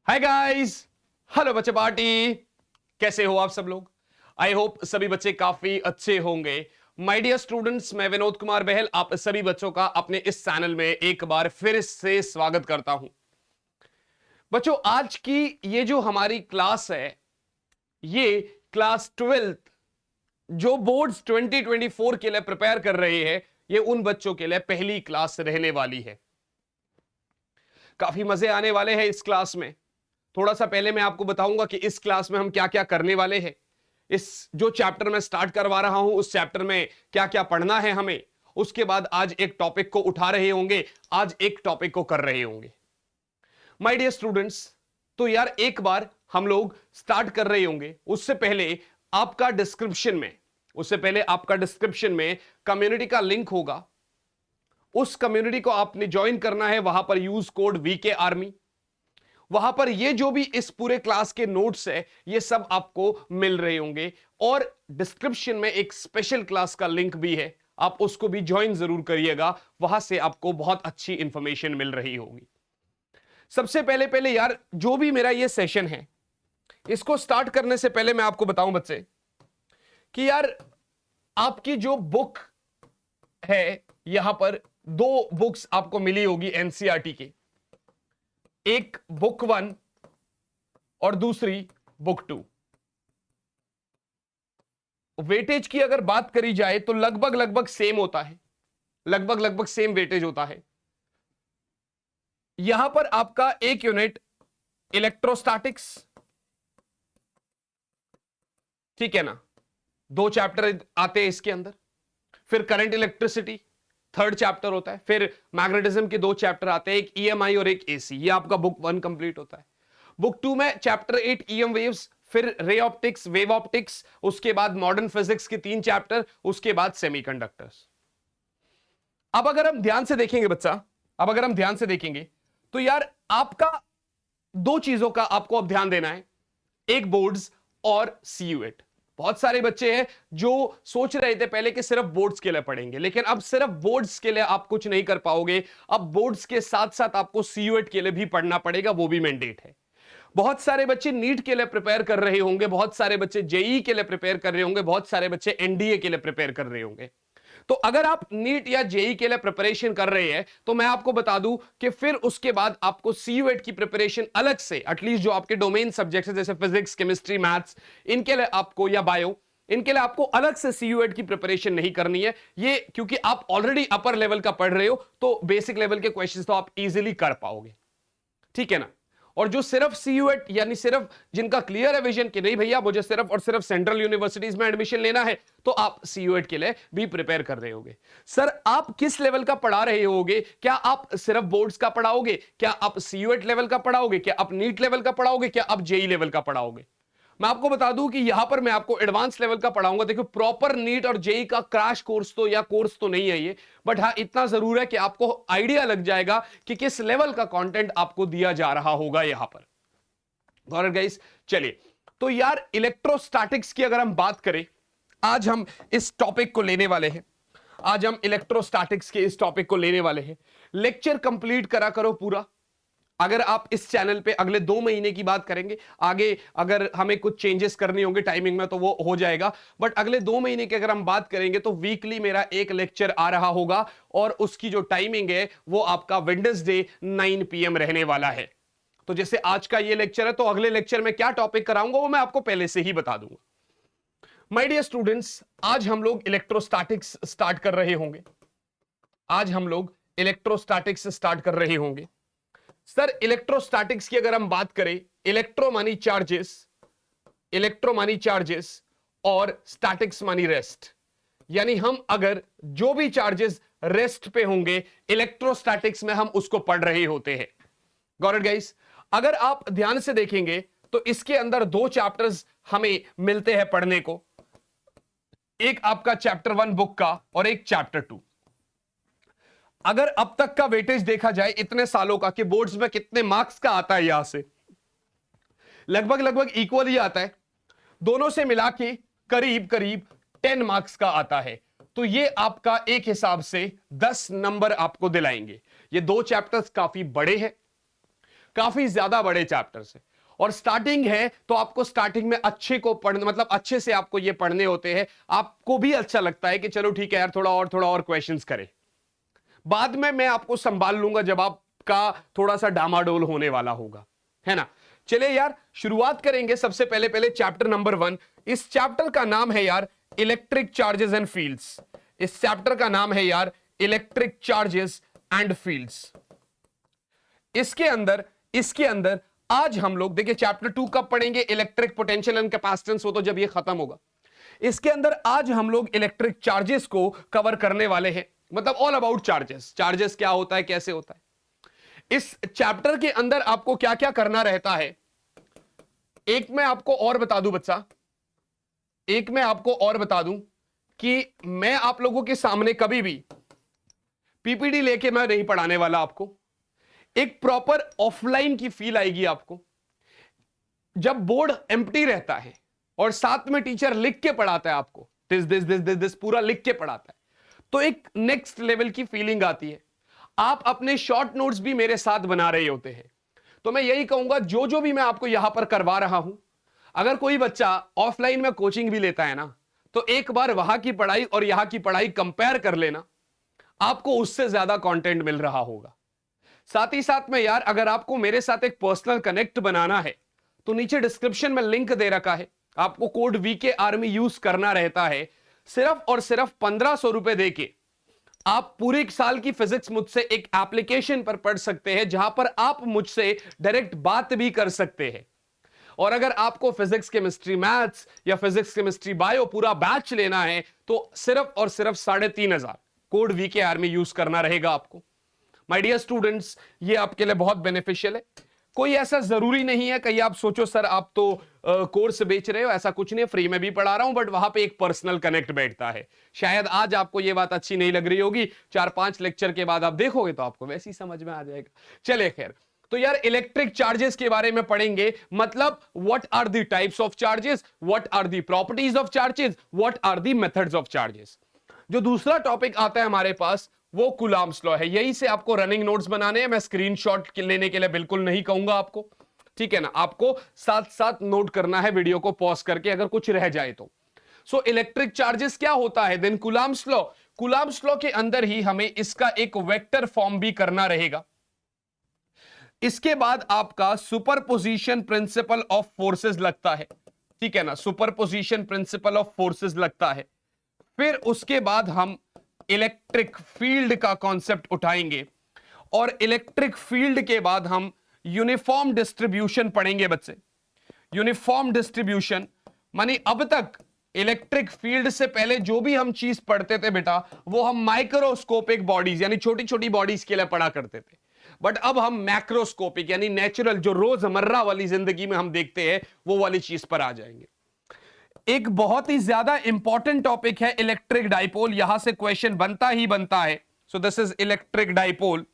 Hi guys, hello बच्चे party. कैसे हो आप सब लोग? आई होप सभी बच्चे काफी अच्छे होंगे। माय डियर स्टूडेंट्स, मैं विनोद कुमार बहल आप सभी बच्चों का अपने इस चैनल में एक बार फिर से स्वागत करता हूं। बच्चों, आज की ये जो हमारी क्लास है, ये क्लास 12th जो बोर्ड्स 2024 के लिए प्रिपेयर कर रहे हैं, ये उन बच्चों के लिए पहली क्लास रहने वाली है। काफी मजे आने वाले हैं इस क्लास में। थोड़ा सा पहले मैं आपको बताऊंगा कि इस क्लास में हम क्या क्या करने वाले हैं। इस जो चैप्टर मैं स्टार्ट करवा रहा हूं, उस चैप्टर में क्या क्या पढ़ना है हमें। उसके बाद आज एक टॉपिक को उठा रहे होंगे, आज एक टॉपिक को कर रहे होंगे। माय डियर स्टूडेंट्स, तो यार एक बार हम लोग स्टार्ट कर रहे होंगे, उससे पहले आपका डिस्क्रिप्शन में कम्युनिटी का लिंक होगा। उस कम्युनिटी को आपने ज्वाइन करना है। वहां पर यूज कोड वीके आर्मी। वहां पर ये जो भी इस पूरे क्लास के नोट्स है, ये सब आपको मिल रहे होंगे। और डिस्क्रिप्शन में एक स्पेशल क्लास का लिंक भी है, आप उसको भी ज्वाइन जरूर करिएगा। वहां से आपको बहुत अच्छी इंफॉर्मेशन मिल रही होगी। सबसे पहले पहले यार, जो भी मेरा ये सेशन है, इसको स्टार्ट करने से पहले मैं आपको बताऊं बच्चे कि यार आपकी जो बुक है, यहां पर दो बुक्स आपको मिली होगी एनसीईआरटी की। एक बुक 1 और दूसरी बुक 2। वेटेज की अगर बात करी जाए तो लगभग लगभग सेम होता है, लगभग लगभग सेम वेटेज होता है। यहां पर आपका एक यूनिट इलेक्ट्रोस्टैटिक्स, ठीक है ना, 2 चैप्टर आते हैं इसके अंदर। फिर करंट इलेक्ट्रिसिटी 3rd चैप्टर होता है। फिर मैग्नेटिज्म के 2 चैप्टर आते हैं, एक ईएमआई और एक एसी। ये आपका बुक 1 कंप्लीट होता है। बुक 2 में चैप्टर 8 ईएम वेव्स, फिर रे ऑप्टिक्स, वेव ऑप्टिक्स, उसके बाद मॉडर्न फिजिक्स के 3 चैप्टर, उसके बाद सेमीकंडक्टर्स। अब अगर हम ध्यान से देखेंगे बच्चा, अब अगर हम ध्यान से देखेंगे तो यार आपका 2 चीजों का आपको अब ध्यान देना है, एक बोर्ड्स और सीयूएट। बहुत सारे बच्चे हैं जो सोच रहे थे पहले कि सिर्फ बोर्ड्स के लिए पढ़ेंगे, लेकिन अब सिर्फ बोर्ड्स के लिए आप कुछ नहीं कर पाओगे। अब बोर्ड्स के साथ साथ आपको सीयूएट के लिए भी पढ़ना पड़ेगा, वो भी मैंडेट है। बहुत सारे बच्चे नीट के लिए प्रिपेयर कर रहे होंगे, बहुत सारे बच्चे जेई के लिए प्रिपेयर कर रहे होंगे, बहुत सारे बच्चे एनडीए के लिए प्रिपेयर कर रहे होंगे। तो अगर आप नीट या जेई के लिए प्रिपरेशन कर रहे हैं, तो मैं आपको बता दूं कि फिर उसके बाद आपको सीयूएट की प्रिपरेशन अलग से, एटलीस्ट जो आपके डोमेन सब्जेक्ट्स हैं जैसे फिजिक्स, केमिस्ट्री, मैथ्स, इनके लिए आपको, या बायो, इनके लिए आपको अलग से सीयूएट की प्रिपरेशन नहीं करनी है। ये क्योंकि आप ऑलरेडी अपर लेवल का पढ़ रहे हो, तो बेसिक लेवल के क्वेश्चंस तो आप इजीली कर पाओगे, ठीक है ना। और जो सिर्फ सीयूएट, यानी सिर्फ जिनका क्लियर है विजन कि नहीं भैया मुझे सिर्फ और सिर्फ सेंट्रल यूनिवर्सिटीज में एडमिशन लेना है, तो आप सीयूएट के लिए भी प्रिपेयर कर रहे होगे। सर आप किस लेवल का पढ़ा रहे होगे? क्या आप सिर्फ बोर्ड्स का पढ़ाओगे? क्या आप सीयूएट लेवल का पढ़ाओगे? क्या आप नीट लेवल का पढ़ाओगे? क्या आप जेई लेवल का पढ़ाओगे? मैं आपको बता दूं कि यहां पर मैं आपको एडवांस लेवल का पढ़ाऊंगा। देखो, प्रॉपर नीट और जेई का क्रैश कोर्स तो या कोर्स तो नहीं है ये, बट हाँ इतना जरूर है कि आपको आइडिया लग जाएगा कि किस लेवल का कंटेंट आपको दिया जा रहा होगा यहां पर। Got it guys? चलिए, तो यार इलेक्ट्रोस्टैटिक्स की अगर हम बात करें, आज हम इस टॉपिक को लेने वाले हैं। आज हम इलेक्ट्रोस्टैटिक्स के इस टॉपिक को लेने वाले हैं। लेक्चर कंप्लीट करा करो पूरा। अगर आप इस चैनल पे अगले 2 महीने की बात करेंगे, आगे अगर हमें कुछ चेंजेस करनी होंगे टाइमिंग में तो वो हो जाएगा, बट अगले 2 महीने की अगर हम बात करेंगे तो वीकली मेरा एक लेक्चर आ रहा होगा, और उसकी जो टाइमिंग है वो आपका वेडनेसडे 9 PM रहने वाला है। तो जैसे आज का ये लेक्चर है, तो अगले लेक्चर में क्या टॉपिक कराऊंगा वो मैं आपको पहले से ही बता दूंगा। माय डियर स्टूडेंट्स, आज हम लोग इलेक्ट्रोस्टैटिक्स स्टार्ट कर रहे होंगे। आज हम लोग इलेक्ट्रोस्टैटिक्स स्टार्ट कर रहे होंगे। सर इलेक्ट्रोस्टैटिक्स की अगर हम बात करें, इलेक्ट्रो मानी चार्जेस और स्टैटिक्स मानी रेस्ट। यानी हम अगर जो भी चार्जेस रेस्ट पे होंगे, इलेक्ट्रोस्टैटिक्स में हम उसको पढ़ रहे होते हैं। Got it guys? अगर आप ध्यान से देखेंगे तो इसके अंदर 2 चैप्टर्स हमें मिलते हैं पढ़ने को, एक आपका चैप्टर 1 बुक का और एक चैप्टर 2। अगर अब तक का वेटेज देखा जाए इतने सालों का कि बोर्ड्स में कितने मार्क्स का आता है, यहां से लगभग लगभग इक्वल ही आता है। दोनों से मिला के करीब करीब 10 मार्क्स का आता है। तो ये आपका एक हिसाब से 10 नंबर आपको दिलाएंगे। ये 2 चैप्टर्स काफी बड़े हैं, काफी ज्यादा बड़े चैप्टर्स है, और स्टार्टिंग है तो आपको स्टार्टिंग में अच्छे को पढ़ने, मतलब अच्छे से आपको ये पढ़ने होते हैं, आपको भी अच्छा लगता है कि चलो ठीक है यार थोड़ा और क्वेश्चंस करें। बाद में मैं आपको संभाल लूंगा जब आपका थोड़ा सा डामाडोल होने वाला होगा, है ना। चलिए यार शुरुआत करेंगे सबसे पहले पहले चैप्टर नंबर 1। इस चैप्टर का नाम है यार इलेक्ट्रिक चार्जेस एंड फील्ड्स। इस चैप्टर का नाम है यार इलेक्ट्रिक चार्जेस एंड फील्ड्स। इसके अंदर आज हम लोग देखिए चैप्टर 2 कब पढ़ेंगे, इलेक्ट्रिक पोटेंशियल एंड कैपेसिटेंस, हो तो जब ये खत्म होगा। इसके अंदर आज हम लोग इलेक्ट्रिक चार्जेस को कवर करने वाले हैं, मतलब ऑल अबाउट चार्जेस। चार्जेस क्या होता है, कैसे होता है। इस चैप्टर के अंदर आपको क्या क्या करना रहता है, एक मैं आपको और बता दूं बच्चा, एक मैं आपको और बता दूं कि मैं आप लोगों के सामने कभी भी पीपीटी लेके मैं नहीं पढ़ाने वाला आपको। एक प्रॉपर ऑफलाइन की फील आएगी आपको जब बोर्ड एम्प्टी रहता है और साथ में टीचर लिख के पढ़ाता है आपको, दिस पूरा लिख के पढ़ाता है, तो एक नेक्स्ट लेवल की फीलिंग आती है। आप अपने शॉर्ट नोट्स भी मेरे साथ बना रहे होते हैं, तो मैं यही कहूंगा जो भी मैं आपको यहां पर करवा रहा हूं, अगर कोई बच्चा ऑफलाइन में कोचिंग भी लेता है ना, तो एक बार वहां की पढ़ाई और यहां की पढ़ाई कंपेयर कर लेना, आपको उससे ज्यादा कंटेंट मिल रहा होगा। साथ ही साथ में यार अगर आपको मेरे साथ एक पर्सनल कनेक्ट बनाना है तो नीचे डिस्क्रिप्शन में लिंक दे रखा है, आपको कोड वीके आर्मी यूज करना रहता है। सिर्फ और सिर्फ 1500 रुपए देके आप पूरे एक साल की फिजिक्स मुझसे एक एप्लीकेशन पर पढ़ सकते हैं, जहां पर आप मुझसे डायरेक्ट बात भी कर सकते हैं। और अगर आपको फिजिक्स केमिस्ट्री मैथ्स या फिजिक्स केमिस्ट्री बायो पूरा बैच लेना है तो सिर्फ और सिर्फ 3500 कोड वीके आर्मी यूज करना रहेगा आपको। माय डियर स्टूडेंट्स, ये आपके लिए बहुत बेनिफिशियल है। कोई ऐसा जरूरी नहीं है कहीं आप सोचो सर आप तो कोर्स बेच रहे हो, ऐसा कुछ नहीं है, फ्री में भी पढ़ा रहा हूं, बट वहां पे एक पर्सनल कनेक्ट बैठता है। शायद आज आपको ये बात अच्छी नहीं लग रही होगी, 4-5 लेक्चर के बाद आप देखोगे तो आपको वैसे ही समझ में आ जाएगा। चलिए खैर, तो यार इलेक्ट्रिक चार्जेस के बारे में पढ़ेंगे, मतलब what are the types of charges, what are the properties of charges, what are the methods of charges. जो दूसरा टॉपिक आता है हमारे पास वो कूलम्ब्स लॉ है। यही से आपको रनिंग नोट्स बनाने हैं, मैं स्क्रीनशॉट लेने के लिए बिल्कुल नहीं कहूंगा आपको, ठीक है ना। आपको साथ साथ नोट करना है वीडियो को पॉज करके अगर कुछ रह जाए तो। सो इलेक्ट्रिक चार्जेस क्या होता है, then Coulomb's law. Coulomb's law के अंदर ही हमें इसका एक वेक्टर फॉर्म भी करना रहेगा। इसके बाद आपका सुपरपोजिशन प्रिंसिपल ऑफ फोर्सेस लगता है, ठीक है ना, सुपरपोजिशन प्रिंसिपल ऑफ फोर्सेस लगता है। फिर उसके बाद हम इलेक्ट्रिक फील्ड का कॉन्सेप्ट उठाएंगे, और इलेक्ट्रिक फील्ड के बाद हम यूनिफॉर्म डिस्ट्रीब्यूशन पढ़ेंगे बच्चे। यूनिफॉर्म डिस्ट्रीब्यूशन मानी अब तक इलेक्ट्रिक फील्ड से पहले जो भी हम चीज पढ़ते थे बेटा, वो हम माइक्रोस्कोपिक बॉडीज यानी छोटी छोटी बॉडीज के लिए पढ़ा करते थे, बट अब हम मैक्रोस्कोपिक यानी नेचुरल जो रोजमर्रा वाली जिंदगी में हम देखते हैं वो वाली चीज पर आ जाएंगे। एक बहुत ही ज्यादा इंपॉर्टेंट टॉपिक है इलेक्ट्रिक डाइपोल, यहां से क्वेश्चन बनता ही बनता है। सो दिस इज इलेक्ट्रिक डाइपोल।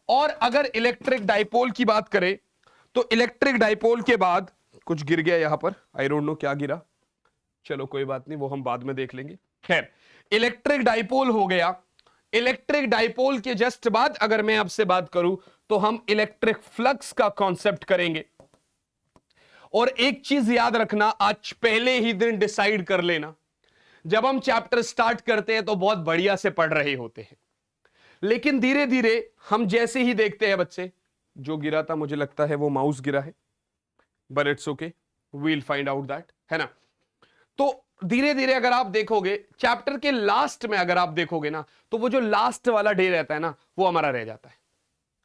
और अगर इलेक्ट्रिक डाइपोल की बात करें तो इलेक्ट्रिक डाइपोल के बाद कुछ गिर गया यहां पर, आई डोंट नो क्या गिरा, चलो कोई बात नहीं, वो हम बाद में देख लेंगे। खैर, इलेक्ट्रिक डाइपोल हो गया। इलेक्ट्रिक डाइपोल के जस्ट बाद अगर मैं आपसे बात करूं तो हम इलेक्ट्रिक फ्लक्स का कॉन्सेप्ट करेंगे। और एक चीज याद रखना, आज पहले ही दिन डिसाइड कर लेना, जब हम चैप्टर स्टार्ट करते हैं तो बहुत बढ़िया से पढ़ रहे होते हैं, लेकिन धीरे धीरे हम जैसे ही देखते हैं बच्चे, जो गिरा था मुझे लगता है वो माउस गिरा है, but it's okay, we will find out that, है ना। तो धीरे धीरे अगर आप देखोगे चैप्टर के लास्ट में, अगर आप देखोगे ना, तो वो जो लास्ट वाला डे रहता है ना, वो हमारा रह जाता है,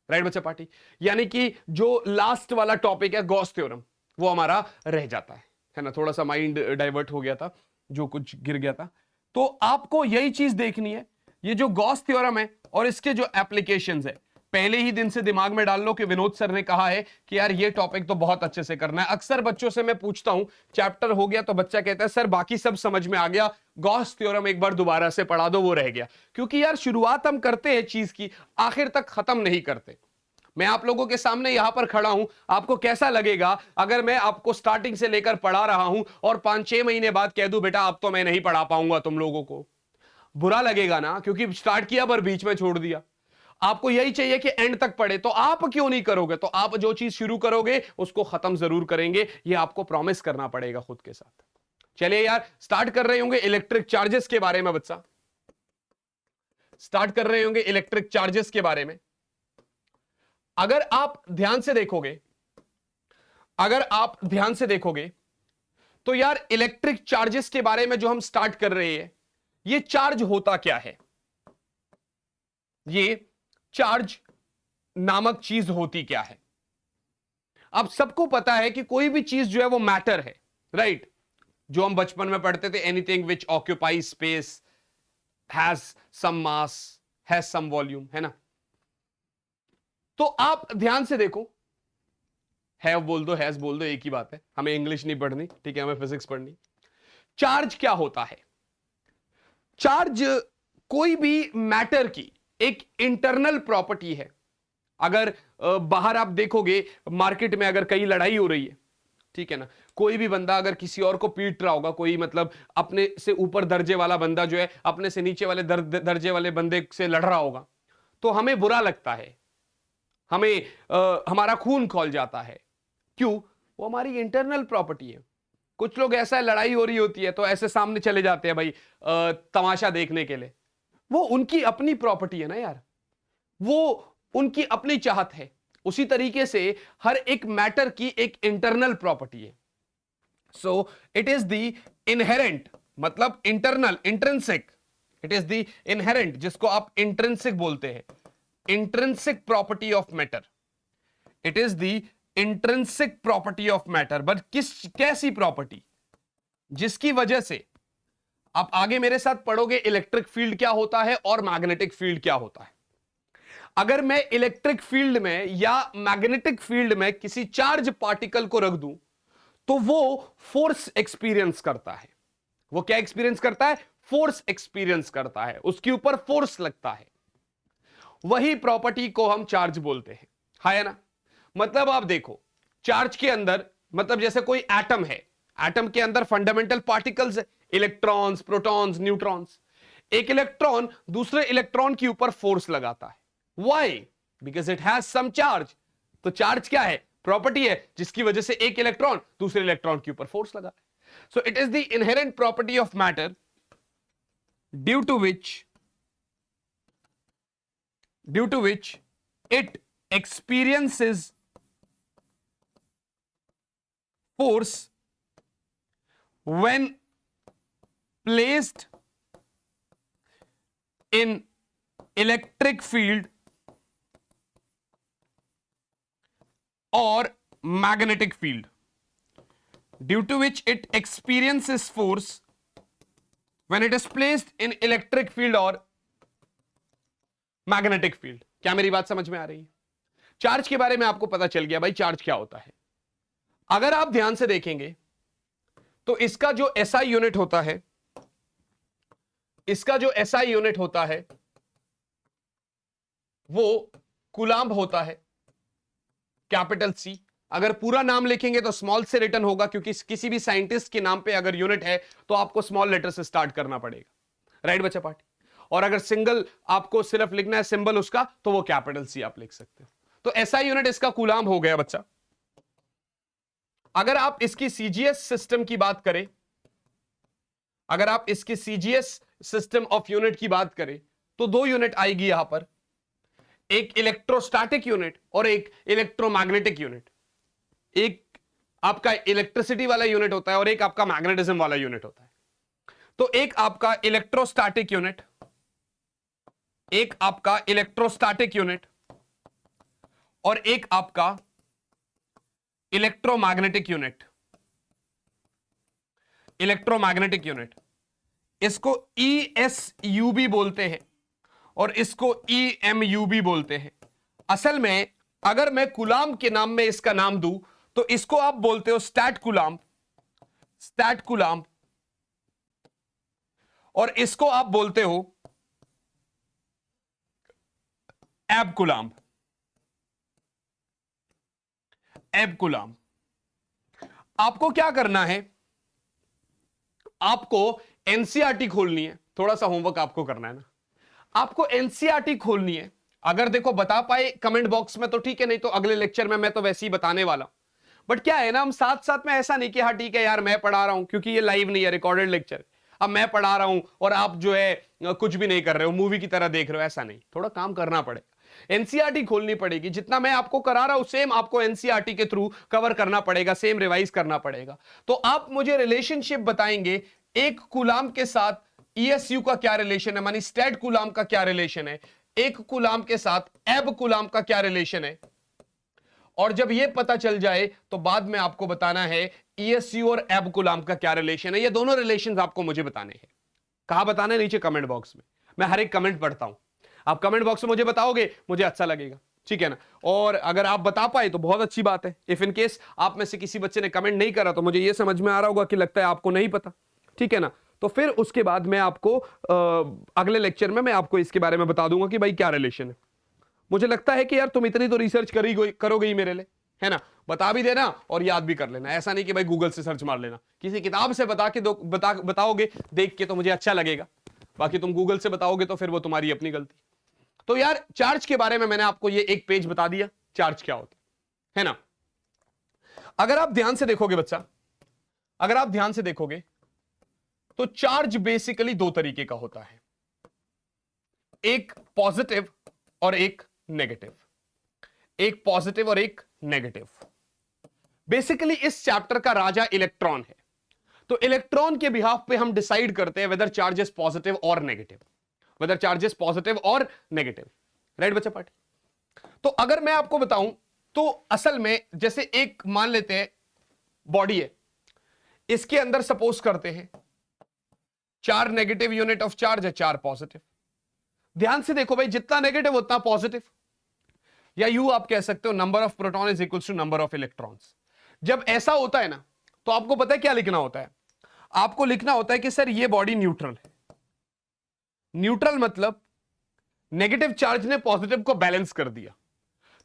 राइट बच्चा पार्टी। यानी कि जो लास्ट वाला टॉपिक है गॉस थ्योरम, वो हमारा रह जाता है ना। थोड़ा सा माइंड डाइवर्ट हो गया था, जो कुछ गिर गया था। तो आपको यही चीज देखनी है, ये जो गॉस थ्योरम है और इसके जो एप्लीकेशंस है, पहले ही दिन से दिमाग में डाल लो कि विनोद सर ने कहा है कि यार ये टॉपिक तो बहुत अच्छे से करना है। अक्सर बच्चों से मैं पूछता हूं, चैप्टर हो गया तो बच्चा कहता है सर बाकी सब समझ में आ गया, गॉस थ्योरम एक बार दोबारा से पढ़ा दो, वो रह गया। क्योंकि यार शुरुआत हम करते हैं चीज की, आखिर तक खत्म नहीं करते। मैं आप लोगों के सामने यहां पर खड़ा हूं, आपको कैसा लगेगा अगर मैं आपको स्टार्टिंग से लेकर पढ़ा रहा हूं और 5-6 महीने बाद कह दूं बेटा अब तो मैं नहीं पढ़ा पाऊंगा तुम लोगों को? बुरा लगेगा ना, क्योंकि स्टार्ट किया पर बीच में छोड़ दिया। आपको यही चाहिए कि एंड तक पढ़े, तो आप क्यों नहीं करोगे? तो आप जो चीज शुरू करोगे उसको खत्म जरूर करेंगे, ये आपको प्रॉमिस करना पड़ेगा खुद के साथ। चलिए यार, स्टार्ट कर रहे होंगे इलेक्ट्रिक चार्जेस के बारे में। बच्चा स्टार्ट कर रहे होंगे इलेक्ट्रिक चार्जेस के बारे में। अगर आप ध्यान से देखोगे, अगर आप ध्यान से देखोगे तो यार इलेक्ट्रिक चार्जेस के बारे में जो हम स्टार्ट कर रहे हैं, ये चार्ज होता क्या है? ये चार्ज नामक चीज होती क्या है? अब सबको पता है कि कोई भी चीज जो है वो मैटर है, राइट? जो हम बचपन में पढ़ते थे, anything which occupy space has some mass has some volume, है ना? तो आप ध्यान से देखो, हैव बोल दो, हैज बोल दो, एक ही बात है। हमें इंग्लिश नहीं पढ़नी, ठीक है, हमें फिजिक्स पढ़नी। चार्ज क्या होता है? चार्ज कोई भी मैटर की एक इंटरनल प्रॉपर्टी है। अगर बाहर आप देखोगे मार्केट में, अगर कहीं लड़ाई हो रही है, ठीक है ना, कोई भी बंदा अगर किसी और को पीट रहा होगा, कोई मतलब अपने से ऊपर दर्जे वाला बंदा जो है अपने से नीचे वाले दर्जे वाले बंदे से लड़ रहा होगा, तो हमें बुरा लगता है, हमें हमारा खून खौल जाता है। क्यों? वो हमारी इंटरनल प्रॉपर्टी है। कुछ लोग ऐसा है, लड़ाई हो रही होती है तो ऐसे सामने चले जाते हैं भाई तमाशा देखने के लिए। वो उनकी अपनी प्रॉपर्टी है ना यार, वो उनकी अपनी चाहत है। उसी तरीके से हर एक मैटर की एक इंटरनल प्रॉपर्टी है। So it is the inherent, मतलब internal, intrinsic, it is the inherent, जिसको आप इंट्रिंसिक बोलते हैं, intrinsic property of matter. It is the intrinsic property of matter. But कैसी प्रॉपर्टी? जिसकी वजह से आप आगे मेरे साथ पढ़ोगे इलेक्ट्रिक फील्ड क्या होता है और मैग्नेटिक फील्ड क्या होता है। अगर मैं इलेक्ट्रिक फील्ड में या मैग्नेटिक फील्ड में किसी चार्ज पार्टिकल को रख दूं तो वो फोर्स एक्सपीरियंस करता है। वो क्या एक्सपीरियंस करता है? फोर्स एक्सपीरियंस करता है, उसके ऊपर फोर्स लगता है। वही प्रॉपर्टी को हम चार्ज बोलते हैं, है ना? मतलब आप देखो, चार्ज के अंदर, मतलब जैसे कोई एटम है, एटम के अंदर फंडामेंटल पार्टिकल्स है, इलेक्ट्रॉन्स, प्रोटॉन्स, न्यूट्रॉन्स। एक इलेक्ट्रॉन दूसरे इलेक्ट्रॉन के ऊपर फोर्स लगाता है। Why? Because it has some charge. तो चार्ज क्या है? प्रॉपर्टी है जिसकी वजह से एक इलेक्ट्रॉन दूसरे इलेक्ट्रॉन के ऊपर फोर्स लगा है। So it is the inherent property of matter due to which it experiences force when placed in electric field or magnetic field, due to which it experiences force when it is placed in electric field or magnetic field। क्या मेरी बात समझ में आ रही है? Charge के बारे में आपको पता चल गया भाई चार्ज क्या होता है। अगर आप ध्यान से देखेंगे तो इसका जो एसआई यूनिट होता है, इसका जो एसआई यूनिट होता है वो कूलाम्ब होता है, कैपिटल सी। अगर पूरा नाम लिखेंगे तो स्मॉल से रिटर्न होगा, क्योंकि किसी भी साइंटिस्ट के नाम पे अगर यूनिट है तो आपको स्मॉल लेटर से स्टार्ट करना पड़ेगा, राइट बच्चा पार्टी? और अगर सिंगल आपको सिर्फ लिखना है सिंबल उसका, तो वो कैपिटल सी आप लिख सकते हो। तो एसआई यूनिट इसका कूलाम्ब हो गया बच्चा। अगर आप इसकी सीजीएस सिस्टम की बात करें, अगर आप इसकी सीजीएस सिस्टम ऑफ यूनिट की बात करें तो दो यूनिट आएगी यहां पर, एक इलेक्ट्रोस्टैटिक यूनिट और एक इलेक्ट्रोमैग्नेटिक यूनिट। एक आपका इलेक्ट्रिसिटी वाला यूनिट होता है और एक आपका मैग्नेटिज्म वाला यूनिट होता है। तो एक आपका इलेक्ट्रोस्टैटिक यूनिट, एक आपका इलेक्ट्रोस्टैटिक यूनिट और एक आपका इलेक्ट्रोमैग्नेटिक यूनिट। इलेक्ट्रोमैग्नेटिक यूनिट, इसको ESUB बोलते हैं और इसको EMUB बोलते हैं। असल में अगर मैं कूलाम्ब के नाम में इसका नाम दूं तो इसको आप बोलते हो स्टैट कूलाम्ब, स्टैट कूलाम्ब, और इसको आप बोलते हो एब कूलाम्ब, एब कूलाम्ब। आपको क्या करना है? आपको एनसीईआरटी खोलनी है, थोड़ा सा होमवर्क आपको करना है ना। आपको एनसीईआरटी खोलनी है अगर देखो बता पाए कमेंट बॉक्स में तो ठीक है, नहीं तो अगले लेक्चर में मैं तो वैसे ही बताने वाला हूं। बट क्या है ना, हम साथ साथ में ऐसा नहीं कि हाँ ठीक है यार मैं पढ़ा रहा हूं, क्योंकि ये लाइव नहीं है, रिकॉर्डेड लेक्चर। अब मैं पढ़ा रहा हूं और आप जो है कुछ भी नहीं कर रहे हो, मूवी की तरह देख रहे हो, ऐसा नहीं, थोड़ा काम करना पड़ेगा। एनसीईआरटी खोलनी पड़ेगी, जितना मैं आपको करा रहा हूं सेम आपको एनसीईआरटी के थ्रू कवर करना पड़ेगा, सेम रिवाइज करना पड़ेगा। तो आप मुझे रिलेशनशिप बताएंगे एक कूलाम के साथ ईएसयू का क्या रिलेशन है, मानी स्टेट कूलाम का क्या रिलेशन है, एक कूलाम के साथ एब कूलाम का क्या रिलेशन है। और जब यह पता चल जाए तो बाद में आपको बताना है ईएसयू और एब कूलाम का क्या रिलेशन है। ये दोनों रिलेशंस आपको मुझे बताने हैं। कहां बताना है? नीचे कमेंट बॉक्स में, मैं हर एक कमेंट पढ़ता हूं। आप कमेंट बॉक्स में मुझे बताओगे, मुझे अच्छा लगेगा, ठीक है ना। और अगर आप बता पाए तो बहुत अच्छी बात है। इफ इन केस आप में से किसी बच्चे ने कमेंट नहीं करा तो मुझे यह समझ में आ रहा होगा कि लगता है आपको नहीं पता, ठीक है ना। तो फिर उसके बाद मैं आपको अगले लेक्चर में मैं आपको इसके बारे में बता दूंगा कि भाई क्या रिलेशन है। मुझे लगता है कि यार तुम इतनी तो रिसर्च करोगे ही मेरे लिए, है ना। बता भी देना और याद भी कर लेना, ऐसा नहीं कि भाई गूगल से सर्च मार लेना। किसी किताब से बताओगे देख के तो मुझे अच्छा लगेगा, बाकी तुम गूगल से बताओगे तो फिर वो तुम्हारी अपनी गलती। तो यार चार्ज के बारे में मैंने आपको ये एक पेज बता दिया, चार्ज क्या होता है ना। अगर आप ध्यान से देखोगे बच्चा, अगर आप ध्यान से देखोगे तो चार्ज बेसिकली दो तरीके का होता है, एक पॉजिटिव और एक नेगेटिव, एक पॉजिटिव और एक नेगेटिव। बेसिकली इस चैप्टर का राजा इलेक्ट्रॉन है, तो इलेक्ट्रॉन के बिहाफ पे हम डिसाइड करते हैं वेदर चार्ज इज पॉजिटिव और negative, whether charge is positive और नेगेटिव, राइट बच्चा पार्टी। तो अगर मैं आपको बताऊं तो असल में जैसे एक मान लेते हैं बॉडी है, इसके अंदर सपोज करते हैं 4 नेगेटिव यूनिट ऑफ चार्ज है, 4 पॉजिटिव। ध्यान से देखो भाई, जितना नेगेटिव उतना पॉजिटिव, या यू आप कह सकते हो number of proton is equal to number of electrons. जब ऐसा होता है ना तो आपको पता है क्या लिखना होता है, आपको लिखना होता है कि सर ये बॉडी न्यूट्रल है। न्यूट्रल मतलब नेगेटिव चार्ज ने पॉजिटिव को बैलेंस कर दिया।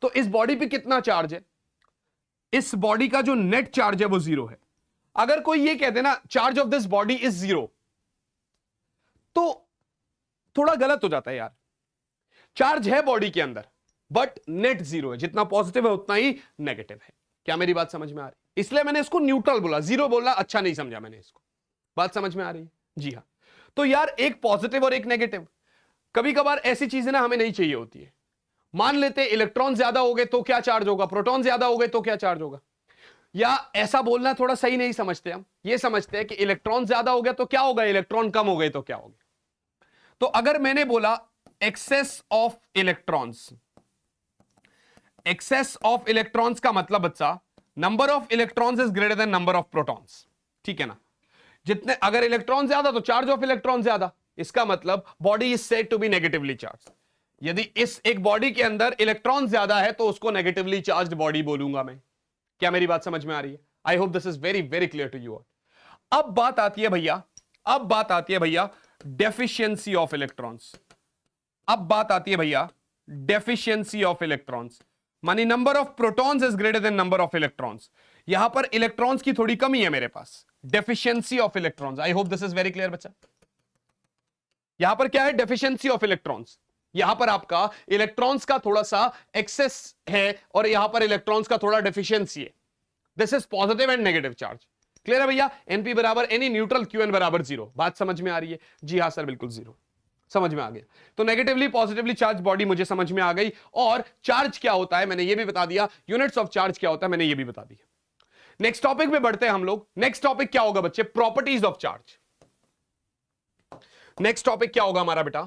तो इस बॉडी पे कितना चार्ज है, इस बॉडी का जो नेट चार्ज है वो 0 है। अगर कोई ये कह देना charge of this body is 0, तो थोड़ा गलत हो जाता है यार। चार्ज है बॉडी के अंदर बट नेट 0 है, जितना पॉजिटिव है उतना ही नेगेटिव है। क्या मेरी बात समझ में आ रही है? इसलिए मैंने इसको न्यूट्रल बोला, 0 बोलना अच्छा नहीं समझा मैंने इसको। बात समझ में आ रही है? जी हां। तो यार एक पॉजिटिव और एक नेगेटिव, कभी कभार ऐसी चीजें ना हमें नहीं चाहिए होती है। मान लेते इलेक्ट्रॉन ज्यादा हो गए तो क्या चार्ज होगा, प्रोटॉन ज्यादा हो गए तो क्या चार्ज होगा। या ऐसा बोलना थोड़ा सही नहीं समझते, हम ये समझते हैं कि इलेक्ट्रॉन ज्यादा हो गया तो क्या होगा, इलेक्ट्रॉन कम हो गए तो क्या होगा। तो अगर मैंने बोला excess of electrons, excess of electrons का मतलब बच्चा number of electrons is greater than number of protons, ठीक है ना। जितने अगर इलेक्ट्रॉन ज्यादा तो चार्ज ऑफ इलेक्ट्रॉन ज्यादा, इसका मतलब body is said to be negatively charge. यदि इस एक बॉडी के अंदर इलेक्ट्रॉन ज्यादा है तो उसको नेगेटिवली चार्ज्ड बॉडी बोलूंगा मैं। क्या मेरी बात समझ में आ रही है? I hope this is very very clear to you all. अब बात आती है भैया, अब बात आती है भैया डेफिशिएंसी ऑफ इलेक्ट्रॉन्स। अब बात आती है भैया डेफिशिएंसी ऑफ इलेक्ट्रॉन्स, मानी number of protons is greater than number of electrons. यहां पर इलेक्ट्रॉन्स की थोड़ी कमी है मेरे पास, deficiency of electrons. I hope this is very clear बच्चा। यहां पर क्या है, डेफिशिएंसी ऑफ इलेक्ट्रॉन्स। यहां पर आपका इलेक्ट्रॉन्स का थोड़ा सा एक्सेस है और यहां पर इलेक्ट्रॉन्स का थोड़ा डेफिशिएंसी है। This is positive and negative charge. Clear है भैया? एनपी बराबर एनी न्यूट्रल, क्यूएन बराबर 0। बात समझ में आ रही है? जी हां सर, बिल्कुल 0 समझ में आ गया। तो नेगेटिवली पॉजिटिवली चार्ज बॉडी मुझे समझ में आ गई, और चार्ज क्या होता है मैंने ये भी बता दिया, यूनिट्स ऑफ चार्ज क्या होता है मैंने ये भी बता दिया। नेक्स्ट टॉपिक पे बढ़ते हैं हम लोग। नेक्स्ट टॉपिक क्या होगा बच्चे? Properties of charge. Next topic क्या होगा हमारा बेटा?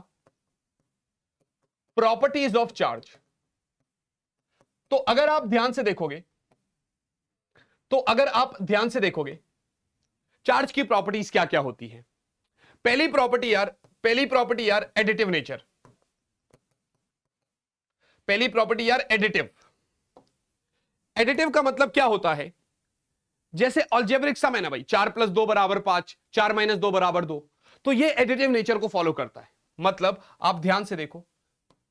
Properties of charge. तो अगर आप ध्यान से देखोगे, तो अगर आप ध्यान से देखोगे चार्ज की प्रॉपर्टीज क्या क्या होती है। पहली प्रॉपर्टी यार एडिटिव नेचर। पहली प्रॉपर्टी यार एडिटिव। एडिटिव का मतलब क्या होता है, जैसे अलजेब्रिक सम है ना भाई, 4 + 2 = 5, 4 - 2 = 2, तो ये एडिटिव नेचर को फॉलो करता है। मतलब आप ध्यान से देखो,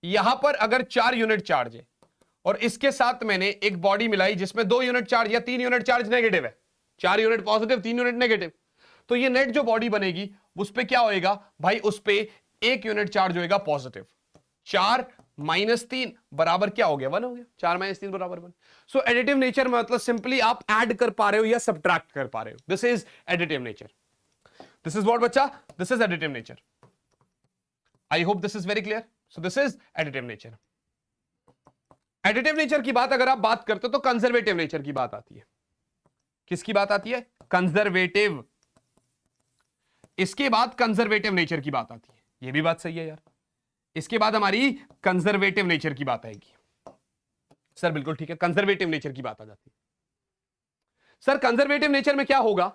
यहां पर अगर 4 यूनिट चार्ज है और इसके साथ मैंने एक बॉडी मिलाई जिसमें 2 यूनिट चार्ज या 3 यूनिट चार्ज नेगेटिव है, 4 यूनिट पॉजिटिव 3 यूनिट नेगेटिव, तो ये नेट जो बॉडी बनेगी उस पे क्या होएगा भाई, उस पे 1 यूनिट चार्ज होएगा पॉजिटिव। 4 -3 बराबर क्या हो गया, 1 हो गया। 4 - 3 बराबर 1। सो एडिटिव नेचर में मतलब सिंपली आप ऐड कर पा रहे हो या सब्ट्रैक्ट कर पा रहे हो, this is additive nature. This is what बच्चा, this is additive nature. I hope this is very clear. So this is additive nature. Additive nature की बात अगर आप बात करते हो तो कंजर्वेटिव नेचर की बात आती है। किसकी बात आती है, कंजर्वेटिव। इसके बाद कंजर्वेटिव नेचर की बात आती है। यह भी बात सही है यार। इसके बाद हमारी कंजर्वेटिव नेचर की बात आएगी। सर बिल्कुल ठीक है, कंजर्वेटिव नेचर की बात आ जाती है। सर कंजर्वेटिव नेचर में क्या होगा,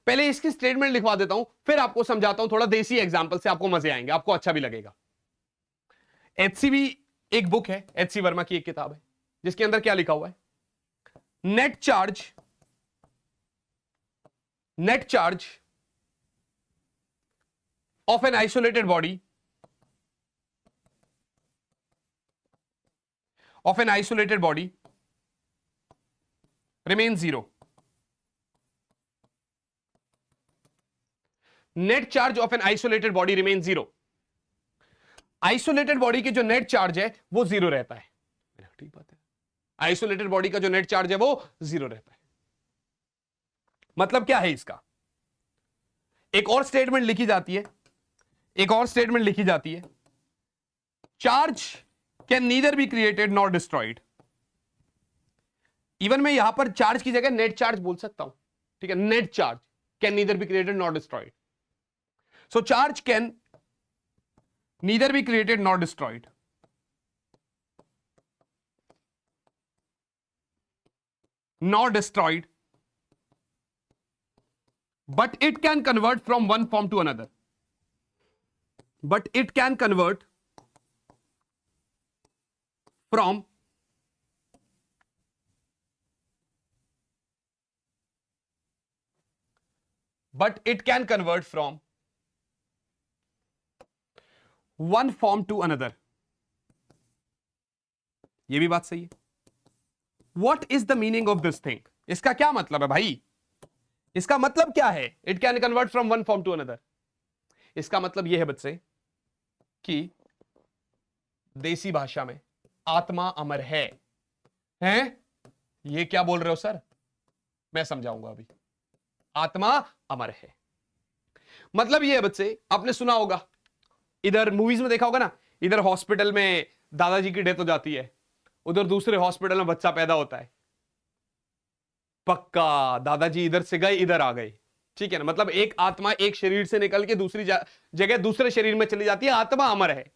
पहले इसकी स्टेटमेंट लिखवा देता हूं, फिर आपको समझाता हूं थोड़ा देसी एग्जांपल से, आपको मजे आएंगे, आपको अच्छा भी लगेगा। HCV एक बुक है, HC वर्मा की एक किताब है, जिसके अंदर क्या लिखा हुआ है, net charge of an isolated body remains 0। Net charge of an isolated body remains 0। Isolated body की जो नेट चार्ज है वो 0 रहता है। ठीक बात है, आइसोलेटेड बॉडी का जो नेट चार्ज है वो 0 रहता है। मतलब क्या है इसका, एक और स्टेटमेंट लिखी जाती है, charge can neither be created nor destroyed. Even मैं यहां पर चार्ज की जगह नेट चार्ज बोल सकता हूं, ठीक है, net charge can neither be created nor destroyed. So charge can neither be created nor destroyed. But it can convert from one form to another. But it can convert from one form to another. ये भी बात सही है। What is the meaning of this thing? इसका क्या मतलब है भाई? इसका मतलब क्या है? It can convert from one form to another. इसका मतलब यह है बच्चे कि देसी भाषा में आत्मा अमर है। हैं? ये क्या बोल रहे हो सर? मैं समझाऊंगा अभी। आत्मा अमर है मतलब ये है बच्चे, आपने सुना होगा, इधर मूवीज में देखा होगा ना, इधर हॉस्पिटल में दादाजी की डेथ हो जाती है, उधर दूसरे हॉस्पिटल में बच्चा पैदा होता है। पक्का दादाजी इधर से गए इधर आ गए, ठीक है ना। मतलब एक आत्मा एक शरीर से निकल के दूसरी जगह दूसरे शरीर में चली जाती है, आत्मा अमर है।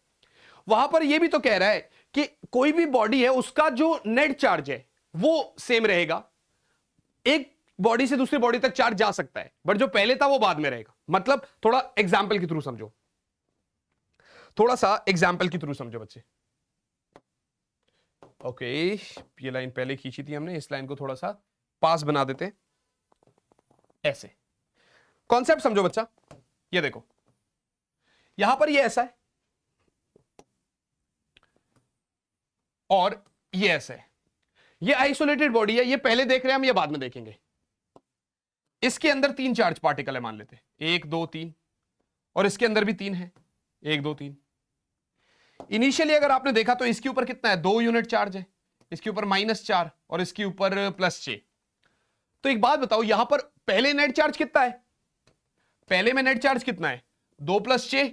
वहां पर यह भी तो कह रहा है कि कोई भी बॉडी है उसका जो नेट चार्ज है वो सेम रहेगा। एक बॉडी से दूसरी बॉडी तक चार्ज जा सकता है, बट जो पहले था वो बाद में रहेगा। मतलब थोड़ा एग्जाम्पल के थ्रू समझो, थोड़ा सा एग्जाम्पल के थ्रू समझो बच्चे। ओके, ये लाइन पहले खींची थी हमने, इस लाइन को थोड़ा सा पास बना देते हैं। ऐसे कॉन्सेप्ट समझो बच्चा। ये देखो यहां पर ये ऐसा है और ये ऐसा है। ये आइसोलेटेड बॉडी है, ये पहले देख रहे हैं हम, ये बाद में देखेंगे। इसके अंदर 3 चार्ज पार्टिकल है मान लेते हैं, 1 2 3, और इसके अंदर भी 3 है, 1 2 3। इनिशियली अगर आपने देखा तो इसके ऊपर कितना है, 2 यूनिट चार्ज है, इसके ऊपर -4 और इसके ऊपर +6। तो एक बात बताओ, यहां पर पहले नेट चार्ज कितना है, पहले में नेट चार्ज कितना है, 2 + 6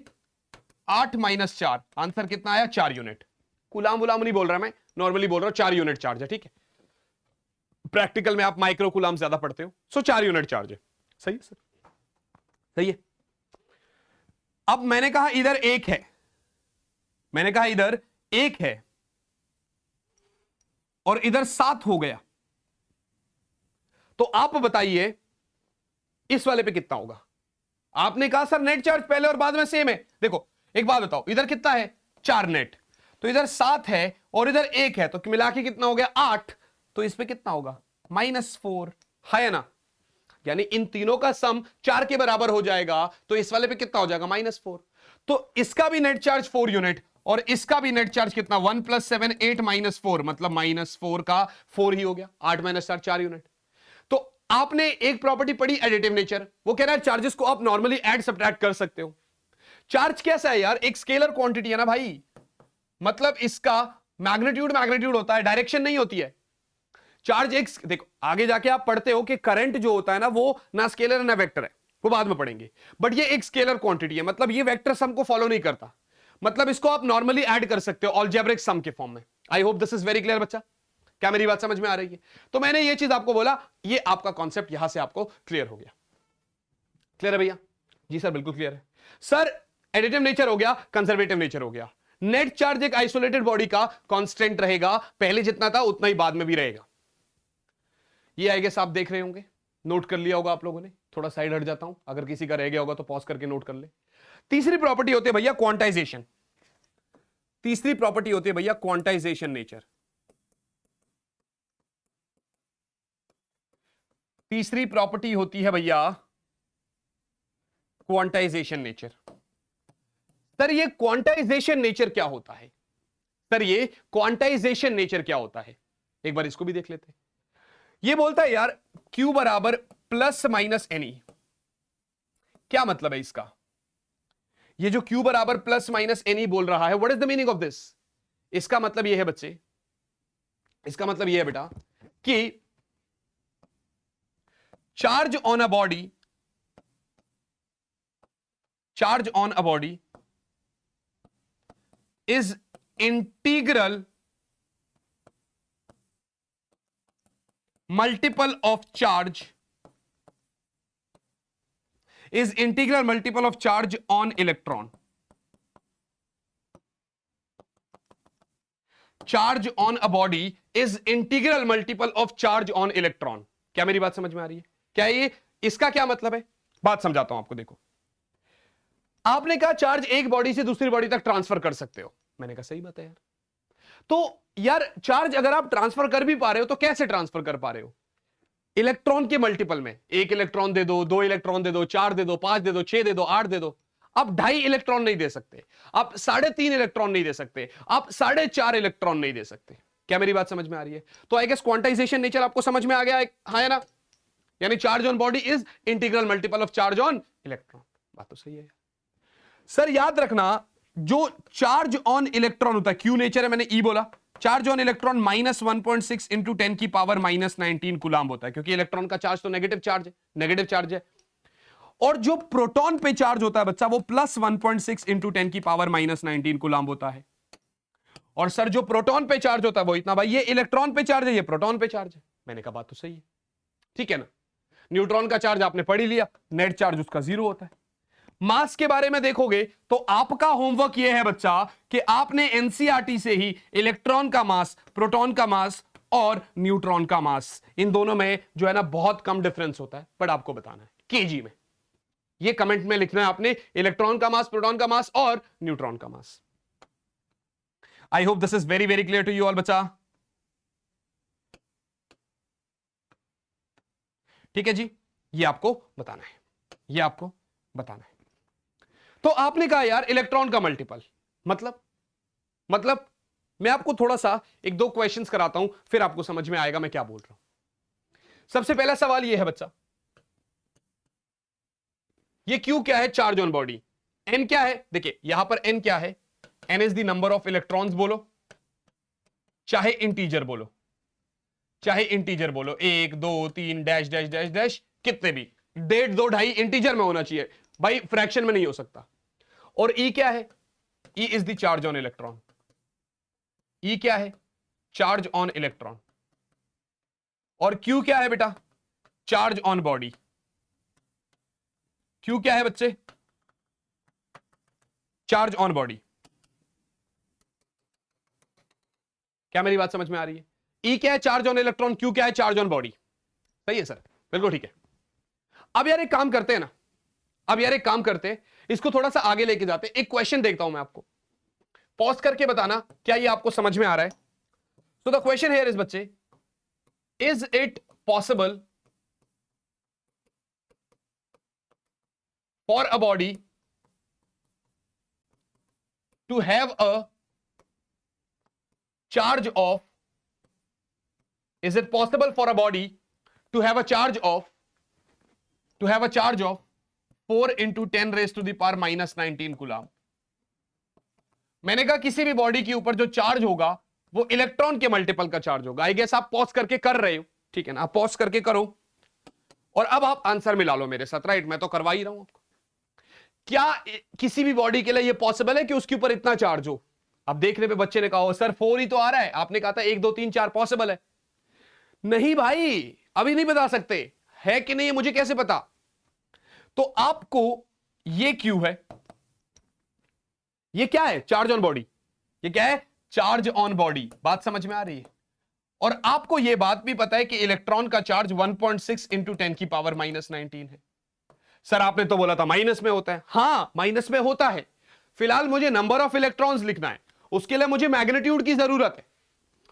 8 - 4, आंसर कितना आया, 4 यूनिट। कुलाम बुलाम नहीं बोल रहा मैं, नॉर्मली बोल रहा हूं, 4 यूनिट चार्ज है, ठीक है। प्रैक्टिकल में आप माइक्रो कुलाम ज्यादा पढ़ते हो, सो 4 यूनिट चार्ज है। सही है सर, सही है। अब मैंने कहा इधर 1 है, मैंने कहा इधर 1 है और इधर 7 हो गया, तो आप बताइए इस वाले पे कितना होगा। आपने कहा सर नेट चार्ज पहले और बाद में सेम है। देखो एक बात बताओ, इधर कितना है, 4 नेट, तो इधर 7 है और इधर 1 है, तो मिला के कितना हो गया, 8। तो इस पे कितना होगा, -4 है ना। यानी इन तीनों का सम 4 के बराबर हो जाएगा, तो इस वाले पे कितना हो जाएगा, -4। तो इसका भी नेट चार्ज 4 यूनिट और इसका भी नेट चार्ज कितना, 1 + 7 8 -4, मतलब -4 का 4 ही हो गया, 8 - 4 4 यूनिट। तो आपने एक प्रॉपर्टी पढ़ी एडिटिव नेचर, वो कह रहा है चार्जेस को आप नॉर्मली ऐड सब्ट्रैक्ट कर सकते हो। चार्ज कैसा है यार, एक स्केलर क्वांटिटी है ना भाई, मतलब इसका मैग्नीट्यूड मैग्नीट्यूड होता है, डायरेक्शन नहीं होती है। चार्ज एक, देखो आगे जाके आप पढ़ते हो कि करंट जो होता है ना वो ना स्केलर ना वेक्टर है, वो बाद में पढ़ेंगे, बट ये एक स्केलर क्वांटिटी है, मतलब ये वेक्टर सम को फॉलो नहीं करता, मतलब इसको आप नॉर्मली ऐड कर सकते हो अलजेब्रिक सम के फॉर्म में। आई hope this is very clear बच्चा, क्या मेरी बात समझ में आ रही है? तो मैंने ये चीज आपको बोला, ये आपका कॉन्सेप्ट यहां से आपको क्लियर हो गया। क्लियर है भैया? जी सर बिल्कुल क्लियर है सर। एडिटिव नेचर हो गया, कंजर्वेटिव नेचर हो गया। नेट चार्ज एक आइसोलेटेड बॉडी का कांस्टेंट रहेगा, पहले जितना था उतना ही बाद में भी रहेगा। ये आई गेस आप देख रहे होंगे, नोट कर लिया होगा आप लोगों ने। थोड़ा साइड हट जाता हूं, अगर किसी का रह गया होगा तो पॉज करके नोट कर ले। तीसरी प्रॉपर्टी होती है भैया क्वांटाइजेशन। तीसरी प्रॉपर्टी होती है भैया क्वांटाइजेशन नेचर। तीसरी प्रॉपर्टी होती है भैया क्वांटाइजेशन नेचर। सर ये क्वांटाइजेशन नेचर क्या होता है? सर ये क्वांटाइजेशन नेचर क्या होता है, एक बार इसको भी देख लेते हैं। ये बोलता है यार Q बराबर प्लस माइनस एनी। क्या मतलब है इसका? ये जो Q बराबर प्लस माइनस एनी बोल रहा है, what is the meaning of this? इसका मतलब ये है बच्चे, इसका मतलब ये है बेटा कि charge on a body, charge on a body is integral multiple of charge, is integral multiple of charge on electron. Charge on a body is integral multiple of charge on electron. क्या मेरी बात समझ में आ रही है? क्या ये, इसका क्या मतलब है? बात समझाता हूं आपको। देखो आपने कहा चार्ज एक बॉडी से दूसरी बॉडी तक ट्रांसफर कर सकते हो, मैंने कहा सही बात है यार। तो यार चार्ज अगर आप ट्रांसफर कर भी पा रहे हो तो कैसे ट्रांसफर कर पा रहे हो? इलेक्ट्रॉन के मल्टीपल में, एक इलेक्ट्रॉन दे दो, दो इलेक्ट्रॉन दे दो, चार दे दो, पांच दे दो, छह दे दो, आठ दे दो। आप 2.5 इलेक्ट्रॉन नहीं दे सकते, आप 3.5 इलेक्ट्रॉन नहीं दे सकते, आप 4.5 इलेक्ट्रॉन नहीं दे सकते। क्या मेरी बात समझ में आ रही है? तो आई गेस क्वांटाइजेशन नेचर आपको समझ में आ गया है, हाँ या ना? यानी charge on body is integral multiple of charge on electron. बात तो सही है सर। याद रखना जो चार्ज ऑन इलेक्ट्रॉन होता है, क्यू नेचर है, मैंने ई बोला, चार्ज ऑन इलेक्ट्रॉन -1.6 इंटू 10 की पावर -19 कूलाम्ब होता है, क्योंकि इलेक्ट्रॉन का चार्ज तो नेगेटिव चार्ज है, नेगेटिव चार्ज है। और जो प्रोटॉन पे चार्ज होता है बच्चा, वो +1.6 इंटू 10 की पावर -19 कूलाम्ब होता है। और सर जो प्रोटॉन पे चार्ज होता है वो इतना, भाई ये इलेक्ट्रॉन पे चार्ज है, ये प्रोटॉन पे चार्ज है। मैंने कहा बात तो सही है, ठीक है ना? न्यूट्रॉन का चार्ज आपने पढ़ ही लिया, नेट चार्ज उसका 0 होता है। मास के बारे में देखोगे तो आपका होमवर्क यह है बच्चा कि आपने एनसीईआरटी से ही इलेक्ट्रॉन का मास, प्रोटॉन का मास और न्यूट्रॉन का मास, इन दोनों में जो है ना बहुत कम डिफरेंस होता है, बट आपको बताना है केजी में। ये कमेंट में लिखना है आपने, इलेक्ट्रॉन का मास, प्रोटॉन का मास और न्यूट्रॉन का mass. I hope this is very very clear to you all बच्चा। ठीक है जी, ये आपको बताना है, ये आपको बताना है। तो आपने कहा यार इलेक्ट्रॉन का मल्टीपल, मतलब मैं आपको थोड़ा सा एक दो क्वेश्चंस कराता हूं, फिर आपको समझ में आएगा मैं क्या बोल रहा हूं। सबसे पहला सवाल यह है बच्चा, ये क्यू क्या है? Charge on body. एन क्या है? देखिए यहां पर एन क्या है? N is the number of electrons बोलो, चाहे इंटीजर बोलो, चाहे इंटीजर बोलो, 1 2 3 डैश डैश डैश डैश, कितने भी, 1.5 2 2.5 इंटीजर में होना चाहिए भाई, फ्रैक्शन में नहीं हो सकता। और ई क्या है? E is the charge on electron. E क्या है? Charge on electron. और क्यू क्या है बेटा? Charge on body. क्यू क्या है बच्चे? Charge on body. क्या मेरी बात समझ में आ रही है? ई क्या है? Charge on electron. क्यू क्या है? Charge on body. सही है सर, बिल्कुल ठीक है। अब यार एक काम करते हैं ना, अब यार एक काम करते हैं, इसको थोड़ा सा आगे लेके जाते हैं। एक क्वेश्चन देखता हूं मैं आपको, पॉज करके बताना क्या ये आपको समझ में आ रहा है। So the question here is बच्चे, is it possible for a body to have a charge of, is it possible for a body to have a charge of 4 into 10 raised to the power -19 coulomb? मैंने कहा किसी भी body के ऊपर जो charge होगा वो इलेक्ट्रॉन के मल्टीपल का चार्ज होगा। आई गेस आप पॉज करके कर रहे हो, ठीक है ना, आप पॉज करके करो और अब आप आंसर मिला लो मेरे साथ। राइट, मैं तो करवा ही रहा हूं आपको। क्या किसी भी बॉडी के लिए यह पॉसिबल है कि उसके ऊपर इतना चार्ज हो? अब देखने पे बच्चे ने कहा सर 4 ही तो आ रहा है, आपने कहा था 1 2 3 4 पॉसिबल है। नहीं भाई, अभी नहीं बता सकते है कि नहीं, है मुझे कैसे पता? तो आपको ये क्यू है, ये क्या है? Charge on body. ये क्या है? Charge on body. बात समझ में आ रही है? और आपको यह बात भी पता है कि इलेक्ट्रॉन का चार्ज 1.6 इंटू 10 की पावर -19 है। सर आपने तो बोला था माइनस में होता है। हां, माइनस में होता है। फिलहाल मुझे नंबर ऑफ इलेक्ट्रॉन्स लिखना है, उसके लिए मुझे मैग्नीट्यूड की जरूरत है,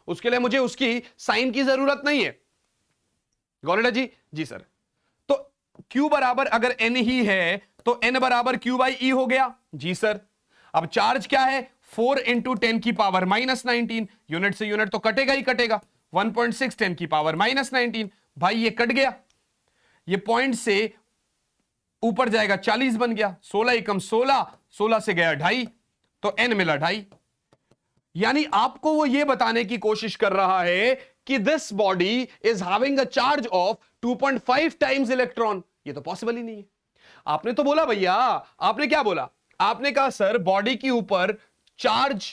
उसके लिए मुझे उसकी साइन की जरूरत नहीं है। गौरेला जी? जी सर। तो Q बराबर अगर n ही है तो n बराबर Q बाई E हो गया। जी सर। अब चार्ज क्या है? 4 इंटू 10 की पावर -19। यूनिट से यूनिट तो कटेगा ही कटेगा। 1.6 10 की पावर -19। भाई ये कट गया, ये पॉइंट से ऊपर जाएगा 40 बन गया। 16 एकम 16, 16 से गया 2.5, तो n मिला 2.5। यानी आपको वो ये बताने की कोशिश कर रहा है कि this body is having a charge of 2.5 times electron. ये तो पॉसिबल ही नहीं है। आपने तो बोला भैया, आपने क्या बोला? आपने कहा सर बॉडी के ऊपर चार्ज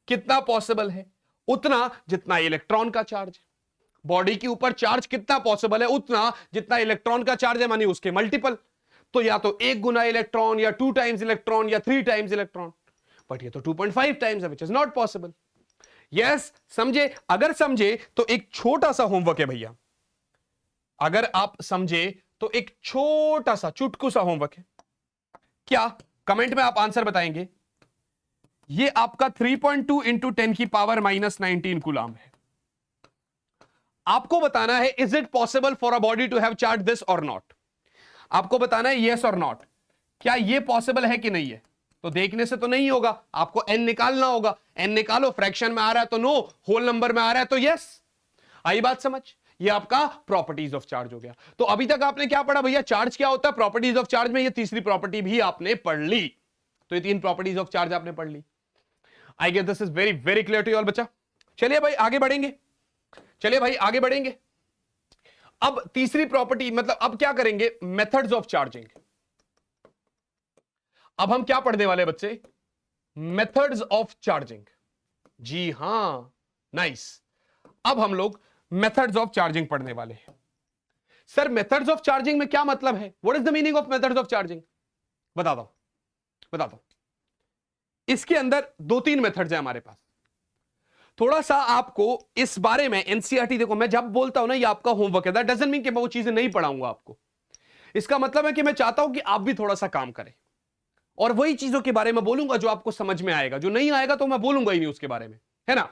कितना पॉसिबल है? उतना जितना इलेक्ट्रॉन का चार्ज है। बॉडी के ऊपर चार्ज कितना पॉसिबल है? उतना जितना इलेक्ट्रॉन का चार्ज है, मानी उसके मल्टीपल। तो या तो 1 गुना इलेक्ट्रॉन, या 2 टाइम्स इलेक्ट्रॉन, या 3 टाइम्स इलेक्ट्रॉन। बट ये तो 2.5 टाइम्स है, which is not possible. Yes, समझे? अगर समझे तो एक छोटा सा होमवर्क है भैया। अगर आप समझे तो एक छोटा सा चुटकू सा होमवर्क है। क्या? कमेंट में आप आंसर बताएंगे। ये आपका 3.2 इंटू 10 की पावर -19 कूलम है। आपको बताना है is it possible for a body to have charge this और नॉट। आपको बताना है यस और नॉट, क्या ये पॉसिबल है कि नहीं है। तो देखने से तो नहीं होगा, आपको n निकालना होगा। n निकालो, फ्रैक्शन में आ रहा है तो नो, होल नंबर में आ रहा है तो यस। आई बात समझ? ये आपका प्रॉपर्टीज ऑफ चार्ज हो गया। तो अभी तक आपने क्या पढ़ा भैया? चार्ज क्या होता है, प्रॉपर्टीज ऑफ चार्ज में ये तीसरी प्रॉपर्टी भी आपने पढ़ ली। तो ये 3 प्रॉपर्टीज ऑफ चार्ज आपने पढ़ ली। I guess this is very very clear to you all बच्चा। चलिए भाई आगे बढ़ेंगे, चलिए भाई आगे बढ़ेंगे। अब तीसरी प्रॉपर्टी, मतलब अब क्या करेंगे? Methods of charging. अब हम क्या पढ़ने वाले बच्चे? Methods of charging. जी हां, नाइस। अब हम लोग मेथड्स ऑफ चार्जिंग पढ़ने वाले हैं। सर मेथड्स ऑफ चार्जिंग में क्या मतलब है? What is the meaning of methods of charging? बता दो, बता दो। इसके अंदर 2-3 मेथड्स हैं हमारे पास। थोड़ा सा आपको इस बारे में एनसीईआरटी, देखो मैं जब बोलता हूं ना ये आपका होमवर्क है, दैट डजंट मीन कि मैं वो चीजें नहीं पढ़ाऊंगा आपको। इसका मतलब है कि मैं चाहता हूं कि आप भी थोड़ा सा काम करें और वही चीजों के बारे में बोलूंगा जो आपको समझ में आएगा। जो नहीं आएगा तो मैं बोलूंगा ही नहीं उसके बारे में, है ना?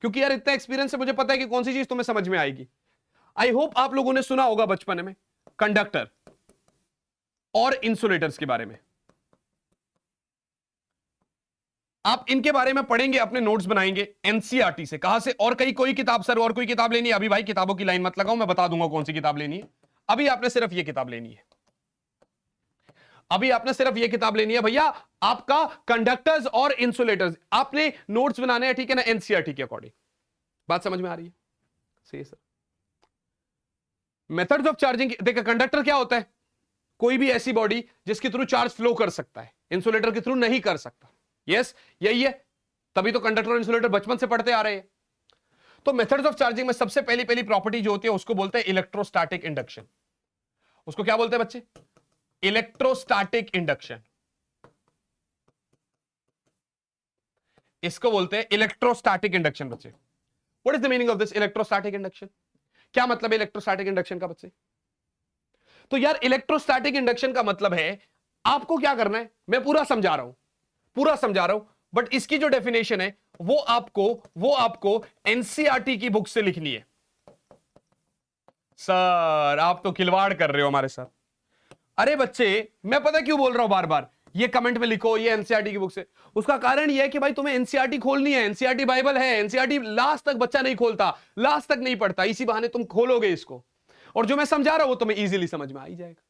क्योंकि यार इतना एक्सपीरियंस है, मुझे पता है कि कौन सी चीज तुम्हें समझ में आएगी। आई होप आप लोगों ने सुना होगा बचपन में कंडक्टर और इंसुलेटर्स के बारे में। आप इनके बारे में पढ़ेंगे, अपने नोट्स बनाएंगे एनसीईआरटी से। कहां से? और कहीं कोई किताब? सर और कोई किताब लेनी है? अभी भाई किताबों की लाइन मत लगाओ, मैं बता दूंगा कौन सी किताब लेनी है। अभी आपने सिर्फ ये किताब लेनी है, अभी आपने सिर्फ ये किताब लेनी है भैया, आपका कंडक्टर्स और इंसुलेटर्स। आपने नोट्स बनाने हैं, ठीक है ना, एनसीईआरटी के अकॉर्डिंग। बात समझ में आ रही है? सही है सर। मेथड्स ऑफ चार्जिंग, देखिए कंडक्टर क्या होता है? कोई भी ऐसी बॉडी जिसके थ्रू चार्ज फ्लो कर सकता है, इंसुलेटर के थ्रू नहीं कर सकता। यस, यही है, तभी तो कंडक्टर और इंसुलेटर बचपन से पढ़ते आ रहे हैं। तो मेथड्स ऑफ चार्जिंग में सबसे पहली प्रॉपर्टी जो होती है उसको बोलते हैं इलेक्ट्रोस्टैटिक इंडक्शन। उसको क्या बोलते हैं बच्चे? Electrostatic induction. इसको बोलते हैं इलेक्ट्रोस्टैटिक इंडक्शन बच्चे। What is the meaning of this electrostatic induction? क्या मतलब है इलेक्ट्रोस्टैटिक इंडक्शन का बच्चे? तो यार इलेक्ट्रोस्टैटिक इंडक्शन का मतलब है, आपको क्या करना है, मैं पूरा समझा रहा हूं, पूरा समझा रहा हूं, बट इसकी जो डेफिनेशन है वो आपको एनसीईआरटी की बुक से लिखनी है। सर आप तो खिलवाड़ कर रहे हो हमारे साथ। अरे बच्चे, मैं पता क्यों बोल रहा हूं बार बार ये कमेंट में लिखो ये एनसीईआरटी की बुक से? उसका कारण यह है कि भाई तुम्हें एनसीईआरटी खोलनी है। एनसीईआरटी बाइबल है, एनसीईआरटी लास्ट तक बच्चा नहीं खोलता, लास्ट तक नहीं पढ़ता, इसी बहाने तुम खोलोगे इसको, और जो मैं समझा रहा हूं वो तुम्हें इजीली समझ में आ ही जाएगा।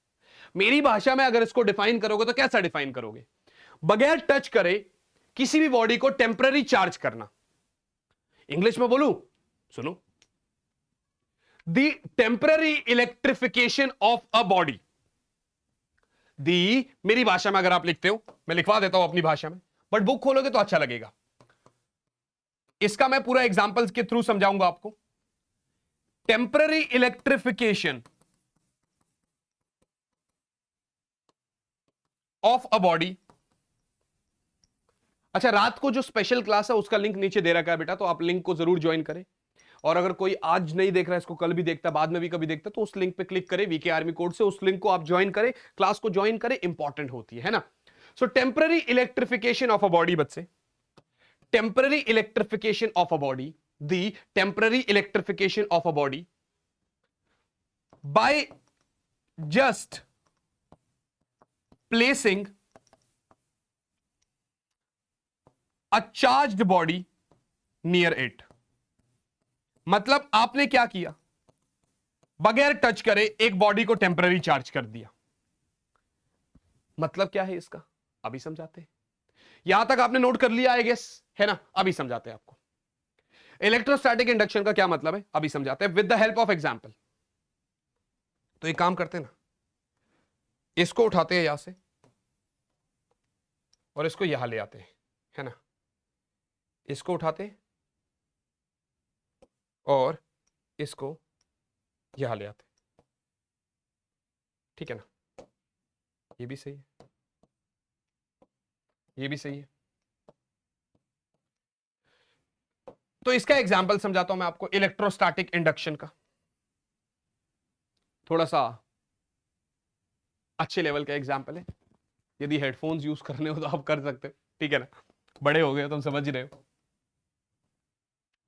मेरी भाषा में अगर इसको डिफाइन करोगे तो कैसा डिफाइन करोगे? बगैर टच करे किसी भी बॉडी को टेम्पररी चार्ज करना। इंग्लिश में बोलूं, सुनो, the temporary electrification of a body. दी मेरी भाषा में अगर आप लिखते हो, मैं लिखवा देता हूं अपनी भाषा में, बट बुक खोलोगे तो अच्छा लगेगा। इसका मैं पूरा एग्जांपल्स के थ्रू समझाऊंगा आपको। Temporary electrification of a body. अच्छा, रात को जो स्पेशल क्लास है उसका लिंक नीचे दे रखा है बेटा, तो आप लिंक को जरूर ज्वाइन करें। और अगर कोई आज नहीं देख रहा है इसको, कल भी देखता, बाद में भी कभी देखता, तो उस लिंक पे क्लिक करें, वीके आर्मी कोड से उस लिंक को आप ज्वाइन करें, क्लास को ज्वाइन करें, इंपॉर्टेंट होती है ना। So temporary electrification of a body, बच्चे, temporary electrification of a body, the temporary electrification of a body by just placing a charged body near it. मतलब आपने क्या किया, बगैर टच करे एक बॉडी को टेम्पररी चार्ज कर दिया। मतलब क्या है इसका, अभी समझाते हैं। यहां तक आपने नोट कर लिया आई गेस, है ना। अभी समझाते हैं आपको इलेक्ट्रोस्टैटिक इंडक्शन का क्या मतलब है, अभी समझाते हैं with the help of example. तो एक काम करते हैं ना, इसको उठाते हैं यहां से और इसको यहां ले आते हैं, है ना। इसको उठाते हैं और इसको यहां ले आते, ठीक है ना। ये भी सही है, ये भी सही है। तो इसका एग्जांपल समझाता हूं मैं आपको इलेक्ट्रोस्टैटिक इंडक्शन का, थोड़ा सा अच्छे लेवल का एग्जांपल है। यदि हेडफोन्स यूज करने हो तो आप कर सकते हो, ठीक है ना, बड़े हो गए हो तुम, समझ ही रहे हो।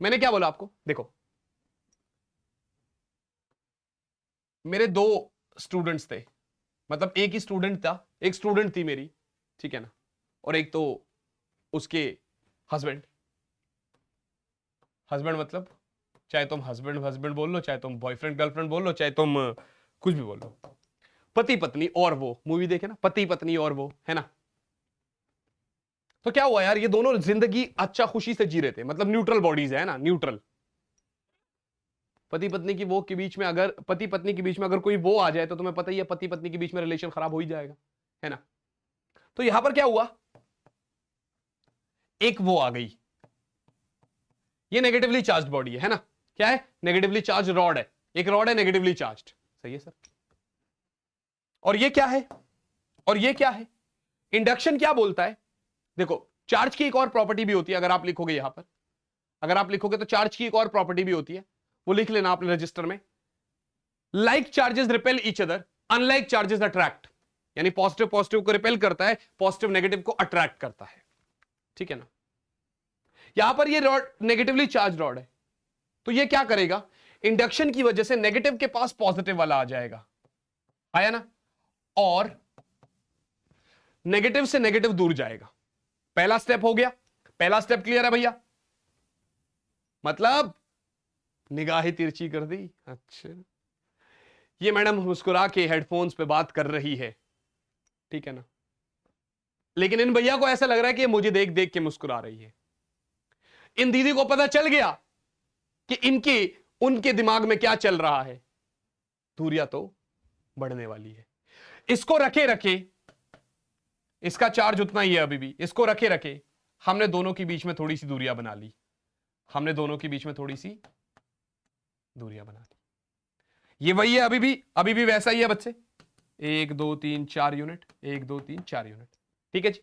मैंने क्या बोला आपको, देखो मेरे दो स्टूडेंट्स थे, मतलब एक ही स्टूडेंट था, एक स्टूडेंट थी मेरी, ठीक है ना, और एक तो उसके हस्बैंड। हस्बैंड मतलब चाहे तुम हस्बैंड हस्बैंड बोल लो, चाहे तुम बॉयफ्रेंड गर्लफ्रेंड बोल लो, चाहे तुम कुछ भी बोल लो, पति पत्नी और वो, मूवी देखे ना, पति पत्नी और वो, है ना। तो क्या हुआ यार, ये दोनों जिंदगी अच्छा खुशी से जी रहे थे, मतलब न्यूट्रल बॉडीज है ना, न्यूट्रल। पति पत्नी की वो के बीच में अगर, पति पत्नी के बीच में अगर कोई वो आ जाए तो तुम्हें पता ही है पति पत्नी के बीच में रिलेशन खराब हो ही जाएगा, है ना। तो यहां पर क्या हुआ, एक वो आ गई, ये नेगेटिवली चार्ज बॉडी है ना, क्या है, नेगेटिवली चार्ज रॉड है, एक रॉड है नेगेटिवली चार्ज, सही है सर। और ये क्या है, और ये क्या है, इंडक्शन क्या बोलता है, देखो चार्ज की एक और प्रॉपर्टी भी होती है, अगर आप लिखोगे यहां पर, अगर आप लिखोगे तो चार्ज की एक और प्रॉपर्टी भी होती है, वो लिख लेना आपने रजिस्टर में। Like charges repel each other, unlike charges attract, यानी पॉजिटिव पॉजिटिव को रिपेल करता है, पॉजिटिव नेगेटिव को अट्रैक्ट करता है, ठीक है ना। यहां पर ये रॉड नेगेटिवली चार्ज रॉड है, तो ये क्या करेगा, इंडक्शन की वजह से नेगेटिव के पास पॉजिटिव वाला आ जाएगा, आया ना, और नेगेटिव से नेगेटिव दूर जाएगा। पहला स्टेप हो गया, पहला स्टेप क्लियर है भैया, मतलब निगाहें तिरछी कर दी। अच्छा, ये मैडम मुस्कुरा के हेडफोन्स पे बात कर रही है, ठीक है ना, लेकिन इन भैया को ऐसा लग रहा है कि मुझे देख देख के मुस्कुरा रही है। इन दीदी को पता चल गया कि इनके उनके दिमाग में क्या चल रहा है, दूरियां तो बढ़ने वाली है। इसको रखे रखे, इसका चार्ज उतना ही है अभी भी, इसको रखे रखे हमने दोनों के बीच में थोड़ी सी दूरियां बना ली, हमने दोनों के बीच में थोड़ी सी दूरियां बना दी। ये वही है, अभी भी वैसा ही है बच्चे, 1 2 3 4 यूनिट, 1 2 3 4 यूनिट, ठीक है जी।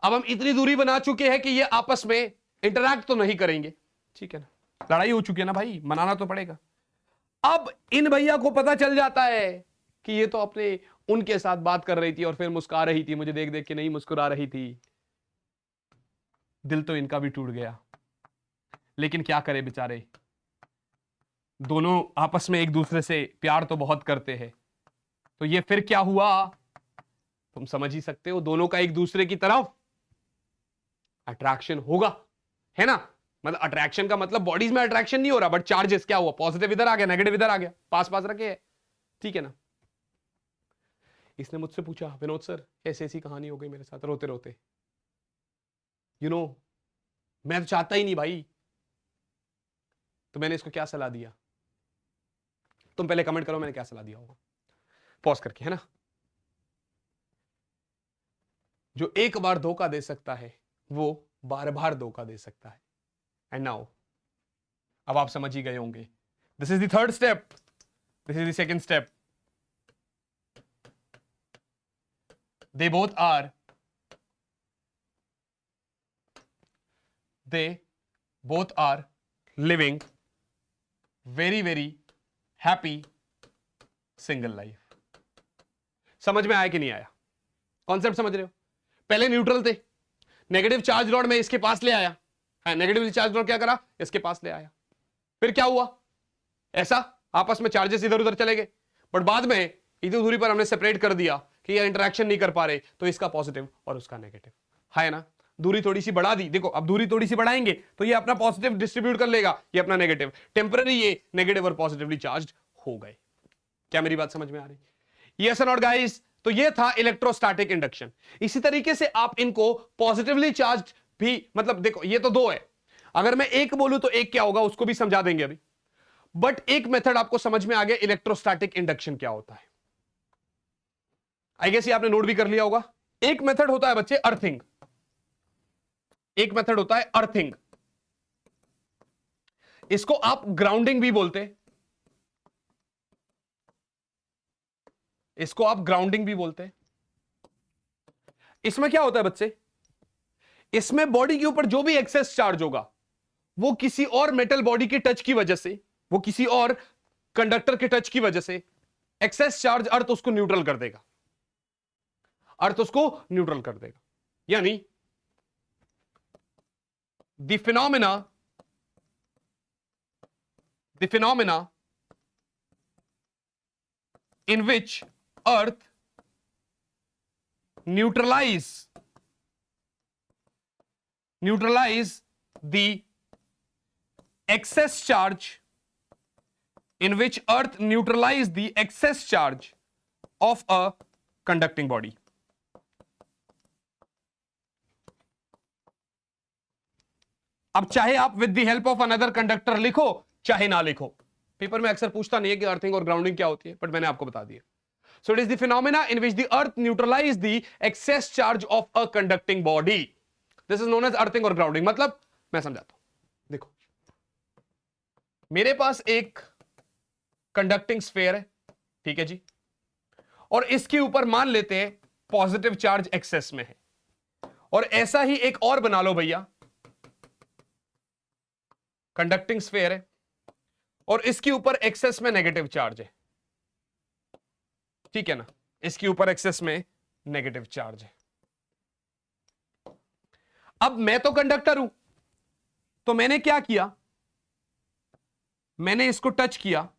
अब हम इतनी दूरी बना चुके हैं कि ये आपस में इंटरैक्ट तो नहीं करेंगे, ठीक है ना, लड़ाई हो चुकी है ना भाई, मनाना तो पड़ेगा। अब इन भैया को पता चल जाता है कि ये तो अपने उनके साथ बात कर रही थी और फिर मुस्कुरा रही थी, मुझे देख देख के नहीं मुस्कुरा रही थी। दिल तो इनका भी टूट गया, लेकिन क्या करे बेचारे, दोनों आपस में एक दूसरे से प्यार तो बहुत करते हैं। तो ये फिर क्या हुआ, तुम समझ ही सकते हो, दोनों का एक दूसरे की तरफ अट्रैक्शन होगा, है ना। मतलब अट्रैक्शन का मतलब बॉडीज में अट्रैक्शन नहीं हो रहा, बट चार्जेस क्या हुआ, पॉजिटिव इधर आ गया, नेगेटिव इधर आ गया, पास पास रखे है, ठीक है ना। इसने मुझसे पूछा, विनोद सर ऐसी ऐसी कहानी हो गई मेरे साथ, रोते रोते, यू नो मैं तो चाहता ही नहीं भाई। तो मैंने इसको क्या सलाह दिया? तुम पहले कमेंट करो मैंने क्या सलाह दिया होगा, पॉज करके, है ना। जो एक बार धोखा दे सकता है वो बार बार धोखा दे सकता है। एंड नाउ, अब आप समझ ही गए होंगे, this is the third step, this is the second step. They both are living very very happy single life. समझ में आया कि नहीं आया? कॉन्सेप्ट समझ रहे हो? पहले न्यूट्रल थे, नेगेटिव चार्ज रॉड में इसके पास ले आया, नेगेटिव चार्ज रॉड क्या करा, इसके पास ले आया, फिर क्या हुआ, ऐसा आपस में चार्जेस इधर उधर चले गए, बट बाद में इतनी दूरी पर हमने सेपरेट कर दिया कि ये इंटरेक्शन नहीं कर पा रहे, तो इसका पॉजिटिव और उसका नेगेटिव, है ना। दूरी थोड़ी सी बढ़ा दी, देखो अब दूरी थोड़ी सी बढ़ाएंगे तो ये अपना पॉजिटिव डिस्ट्रीब्यूट कर लेगा, ये अपना नेगेटिव, टेम्पररी ये नेगेटिव और पॉजिटिवली चार्ज हो गए। क्या मेरी बात समझ में आ रही? यस और नॉट गाइस? तो ये था इलेक्ट्रोस्टैटिक इंडक्शन। इसी तरीके से आप इनको पॉजिटिवली चार्ज भी, मतलब देखो ये तो दो है, अगर मैं एक बोलूं तो एक क्या होगा उसको भी समझा देंगे अभी, बट एक मेथड आपको समझ में आ गया इलेक्ट्रोस्टैटिक इंडक्शन क्या होता है। आई गेस ये आपने नोट भी कर लिया होगा। एक मेथड होता है बच्चे अर्थिंग, एक मेथड होता है अर्थिंग, इसको आप ग्राउंडिंग भी बोलते, इसको आप ग्राउंडिंग भी बोलते हैं। इसमें क्या होता है बच्चे, इसमें बॉडी के ऊपर जो भी एक्सेस चार्ज होगा वो किसी और मेटल बॉडी के टच की वजह से, वो किसी और कंडक्टर के टच की वजह से एक्सेस चार्ज अर्थ उसको न्यूट्रल कर देगा, अर्थ उसको न्यूट्रल कर देगा। यानी the phenomena in which earth neutralize the excess charge, in which earth neutralize the excess charge of a conducting body. अब चाहे आप with the help of another conductor लिखो चाहे ना लिखो, पेपर में अक्सर पूछता नहीं है कि अर्थिंग और ग्राउंडिंग क्या होती है, बट मैंने आपको बता दिया। So it is the phenomena in which the earth neutralise the excess charge of a conducting body, this is known as earthing और ग्राउंडिंग। मतलब मैं समझाता हूं, देखो मेरे पास एक कंडक्टिंग स्फीयर है, ठीक है जी, और इसके ऊपर मान लेते हैं पॉजिटिव चार्ज एक्सेस में है, और ऐसा ही एक और बना लो भैया, कंडक्टिंग स्फीयर है और इसके ऊपर एक्सेस में नेगेटिव चार्ज है, ठीक है ना, इसके ऊपर एक्सेस में नेगेटिव चार्ज है। अब मैं तो कंडक्टर हूं, तो मैंने क्या किया, मैंने इसको टच किया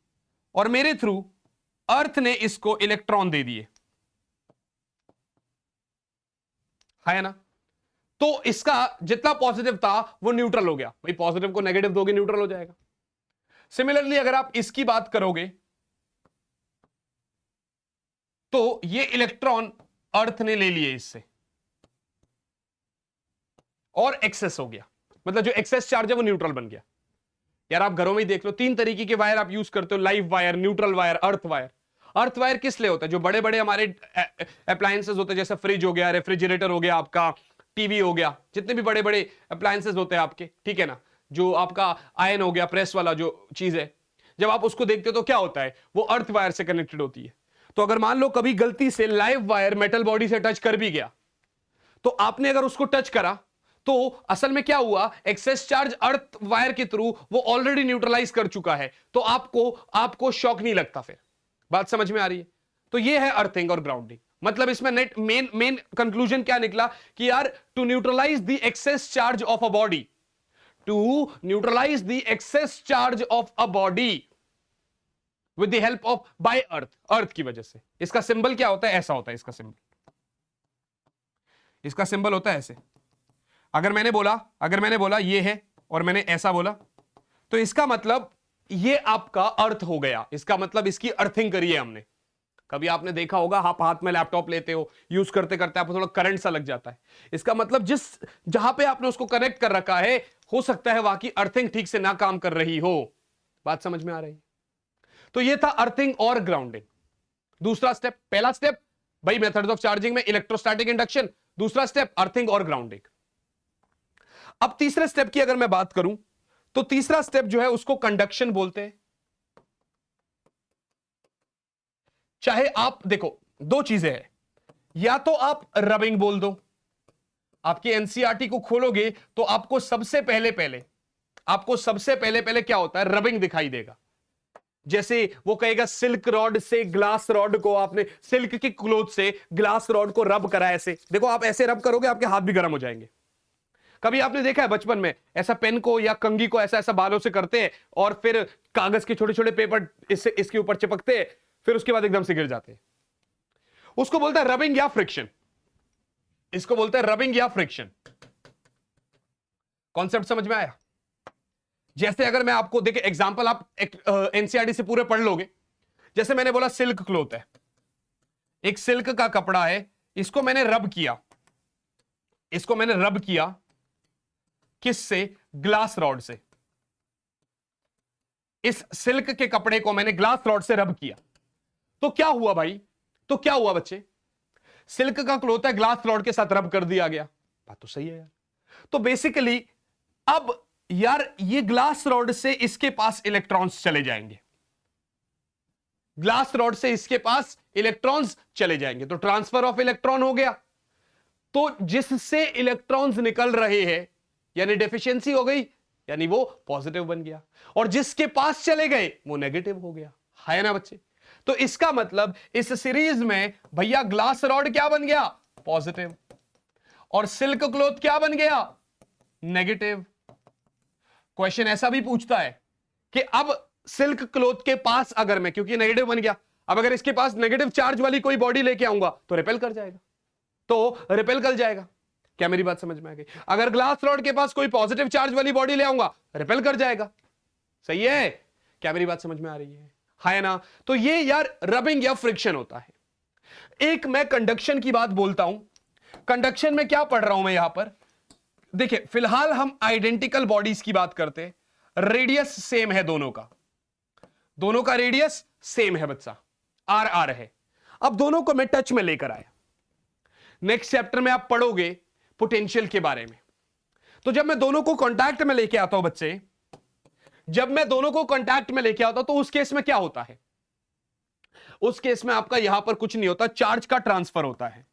और मेरे थ्रू अर्थ ने इसको इलेक्ट्रॉन दे दिए, है ना। तो इसका जितना पॉजिटिव था वो न्यूट्रल हो गया, भाई पॉजिटिव को नेगेटिव दोगे न्यूट्रल हो जाएगा। सिमिलरली अगर आप इसकी बात करोगे तो ये इलेक्ट्रॉन अर्थ ने ले लिए इससे और एक्सेस हो गया, मतलब जो एक्सेस चार्ज है वो न्यूट्रल बन गया। यार आप घरों में ही देख लो, तीन तरीके के वायर आप यूज करते हो, live wire, neutral wire, earth wire. Earth wire किस लिए होता है, जो बड़े बड़े हमारे अप्लायंसेस होते हैं, जैसे फ्रिज हो गया, रेफ्रिजरेटर हो गया, आपका टीवी हो गया, जितने भी बड़े बड़े अप्लायंसेस होते हैं आपके, ठीक है ना, जो आपका आयन हो गया, प्रेस वाला जो चीज है, जब आप उसको देखते हो तो क्या होता है, वो अर्थ वायर से कनेक्टेड होती है। तो अगर मान लो कभी गलती से लाइव वायर मेटल बॉडी से टच कर भी गया, तो आपने अगर उसको टच करा तो असल में क्या हुआ, एक्सेस चार्ज अर्थ वायर के थ्रू वो ऑलरेडी न्यूट्रलाइज कर चुका है, तो आपको शॉक नहीं लगता। फिर बात समझ में आ रही है? तो ये है अर्थिंग और ग्राउंडिंग। मतलब इसमें नेट मेन कंक्लूजन क्या निकला कि यार to neutralize the excess charge of a body, to neutralize the excess charge of a body with the help of by earth की वजह से। इसका सिंबल क्या होता है, ऐसा होता है इसका सिंबल होता है ऐसे। अगर मैंने बोला ये है और मैंने ऐसा बोला, तो इसका मतलब ये आपका अर्थ हो गया, इसका मतलब इसकी अर्थिंग करी है हमने, कभी आपने देखा होगा, आप हाथ में लैपटॉप लेते हो, यूज करते करते आपको थोड़ा करंट सा लग जाता है। इसका मतलब जहां पे आपने उसको कनेक्ट कर रखा है, हो सकता है वहां की अर्थिंग ठीक से ना काम कर रही हो। बात समझ में आ रही है? तो ये था अर्थिंग और ग्राउंडिंग। दूसरा स्टेप, पहला स्टेप भाई मेथड्स ऑफ चार्जिंग में इलेक्ट्रोस्टैटिक इंडक्शन, दूसरा स्टेप अर्थिंग और ग्राउंडिंग। अब तीसरे स्टेप की अगर मैं बात करूं, तो तीसरा स्टेप जो है उसको कंडक्शन बोलते हैं। चाहे आप देखो, दो चीजें हैं, या तो आप रबिंग बोल दो। आपकी एनसीईआरटी को खोलोगे तो आपको सबसे पहले पहले क्या होता है, रबिंग दिखाई देगा। जैसे वो कहेगा सिल्क रॉड से ग्लास रॉड को, आपने सिल्क की क्लॉथ से ग्लास रॉड को रब करा, ऐसे देखो, आप ऐसे रब करोगे आपके हाथ भी गर्म हो जाएंगे। कभी आपने देखा है बचपन में ऐसा पेन को या कंघी को ऐसा ऐसा बालों से करते हैं और फिर कागज के छोटे छोटे पेपर इसके ऊपर चिपकते हैं, फिर उसके बाद एकदम से गिर जाते हैं। उसको बोलता है रबिंग या फ्रिक्शन। इसको बोलते हैं रबिंग या फ्रिक्शन। कॉन्सेप्ट समझ में आया? जैसे अगर मैं आपको देखे एग्जांपल, आप एनसीईआरटी से पूरे पढ़ लोगे। जैसे मैंने बोला सिल्क क्लॉथ है, एक सिल्क का कपड़ा है, इसको मैंने रब किया, किससे? ग्लास रॉड से। इस सिल्क के कपड़े को मैंने ग्लास रॉड से रब किया, तो क्या हुआ भाई? तो क्या हुआ बच्चे? सिल्क का क्लॉथ है, ग्लास रॉड के साथ रब कर दिया गया। बात तो सही है यार। तो बेसिकली अब यार ये ग्लास रॉड से इसके पास इलेक्ट्रॉन्स चले जाएंगे, ग्लास रॉड से इसके पास इलेक्ट्रॉन्स चले जाएंगे, तो ट्रांसफर ऑफ इलेक्ट्रॉन हो गया। तो जिससे इलेक्ट्रॉन्स निकल रहे हैं यानी डेफिशिएंसी हो गई, यानी वो पॉजिटिव बन गया, और जिसके पास चले गए वो नेगेटिव हो गया, है ना बच्चे? तो इसका मतलब इस सीरीज में भैया ग्लास रॉड क्या बन गया? पॉजिटिव, और सिल्क क्लॉथ क्या बन गया? नेगेटिव। क्वेश्चन ऐसा भी पूछता है कि अब सिल्क क्लॉथ के पास अगर मैं, क्योंकि नेगेटिव बन गया, अब अगर इसके पास नेगेटिव चार्ज वाली कोई बॉडी लेके आऊंगा तो रिपेल कर जाएगा, क्या मेरी बात समझ में आ गई? अगर ग्लास रॉड के पास कोई पॉजिटिव चार्ज वाली बॉडी ले आऊंगा, रिपेल कर जाएगा। सही है? क्या मेरी बात समझ में आ रही है ना? तो ये यार रबिंग या फ्रिक्शन होता है। एक मैं कंडक्शन की बात बोलता हूं। कंडक्शन में क्या पढ़ रहा हूं मैं यहां पर? देखिए, फिलहाल हम आइडेंटिकल बॉडीज की बात करते हैं, रेडियस सेम है दोनों का रेडियस सेम है बच्चा, आर आर है। अब दोनों को मैं टच में लेकर आया। नेक्स्ट चैप्टर में आप पढ़ोगे पोटेंशियल के बारे में। तो जब मैं दोनों को कांटेक्ट में लेके आता हूं बच्चे, तो उस केस में क्या होता है? उस केस में आपका यहां पर कुछ नहीं होता, चार्ज का ट्रांसफर होता है।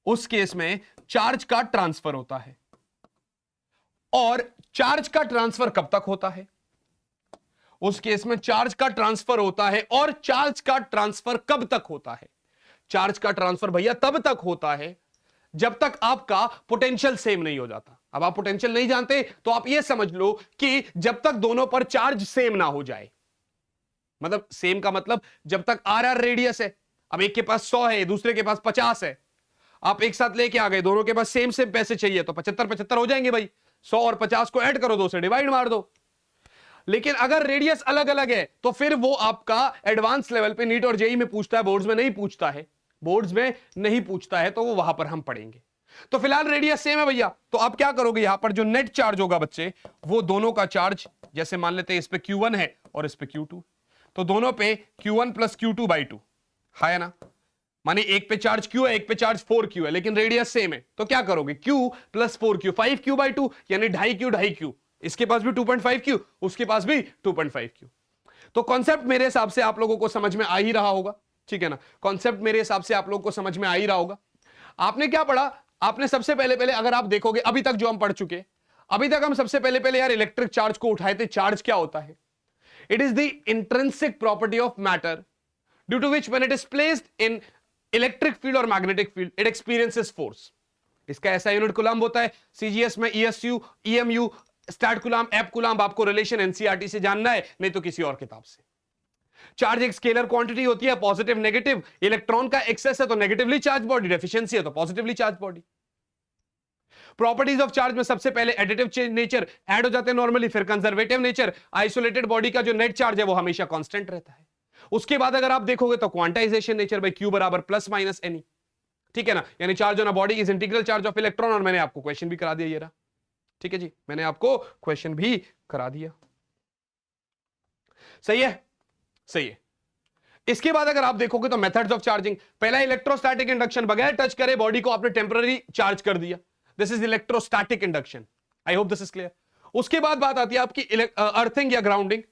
उस केस में चार्ज का ट्रांसफर होता है। और चार्ज का ट्रांसफर कब तक होता है? उस केस में चार्ज का ट्रांसफर होता है, और चार्ज का ट्रांसफर कब तक होता है? चार्ज का ट्रांसफर भैया तब तक होता है जब तक आपका पोटेंशियल सेम नहीं हो जाता। अब आप पोटेंशियल नहीं जानते तो आप यह समझ लो कि जब तक दोनों पर चार्ज सेम ना हो जाए, मतलब सेम का मतलब जब तक आर आर रेडियस है, अब एक के पास 100 है, दूसरे के पास 50 है, आप एक साथ लेके आ गए, दोनों के पास सेम सेम पैसे चाहिए, तो 75-75 हो जाएंगे भाई। 100 और 50 को ऐड करो, 2 से डिवाइड मार दो। लेकिन अगर रेडियस अलग अलग है तो फिर वो आपका एडवांस लेवल पे नीट और जेई में पूछता है, बोर्ड्स में नहीं पूछता है, तो वो वहां पर हम पढ़ेंगे। तो फिलहाल रेडियस सेम है भैया, तो आप क्या करोगे? यहां पर जो नेट चार्ज होगा बच्चे, वो दोनों का चार्ज, जैसे मान लेते हैं इस पे Q1 है और इस पे Q2, तो दोनों पे Q1 प्लस Q2/2 है ना? माने एक पे चार्ज Q है, एक पे चार्ज 4Q है, लेकिन रेडियस सेम है, तो क्या करोगे? Q प्लस 4Q, 5Q/2 यानी 2.5Q। इसके पास भी 2.5Q, उसके पास भी 2.5Q। तो कॉन्सेप्ट मेरे हिसाब से आप लोगों को समझ में आ ही रहा होगा, ठीक है ना? कॉन्सेप्ट मेरे हिसाब से आप लोगों को समझ में आ ही रहा होगा। आपने क्या पढ़ा? आपने सबसे पहले अगर आप देखोगे अभी तक जो हम पढ़ चुके, अभी तक हम सबसे पहले यार इलेक्ट्रिक चार्ज को उठाए थे। चार्ज क्या होता है? It is the intrinsic property of matter due to which when it is placed in electric field और magnetic field it experiences force. इसका ऐसा यूनिट कूलम्ब होता है। सीजीएस में ESU, EMU, stat coulomb, ab coulomb, आपको relation NCERT से जानना है, नहीं तो किसी और किताब से। चार्ज एक स्केलर क्वांटिटी होती है, पॉजिटिव नेगेटिव। इलेक्ट्रॉन का एक्सेस है तो नेगेटिवली चार्ज बॉडी, डेफिशिएंसी है तो positively charge body. Properties of charge में सबसे पहले एडिटिव नेचर ऐड हो जाते हैं नॉर्मली, फिर कंजर्वेटिव नेचर। आइसोलेटेड बॉडी का जो नेट चार्ज है वो हमेशा कांस्टेंट रहता है। उसके बाद अगर आप देखोगे तो क्वांटाइजेशन नेचर बाई क्यू बराबर प्लस माइनस एनी, ठीक है ना, यानी charge on a body is integral charge of electron, और मैंने आपको क्वेश्चन भी करा दिया ये रहा, ठीक है जी, मैंने आपको क्वेश्चन भी करा दिया। सही है, सही है। इसके बाद अगर आप देखोगे तो मेथड्स ऑफ चार्जिंग, पहला इलेक्ट्रोस्टैटिक इंडक्शन, बगैर टच करे बॉडी को आपने टेम्पररी चार्ज कर दिया, this is electrostatic induction. I hope this is clear. उसके बाद बात आती है आपकी अर्थिंग या ग्राउंडिंग।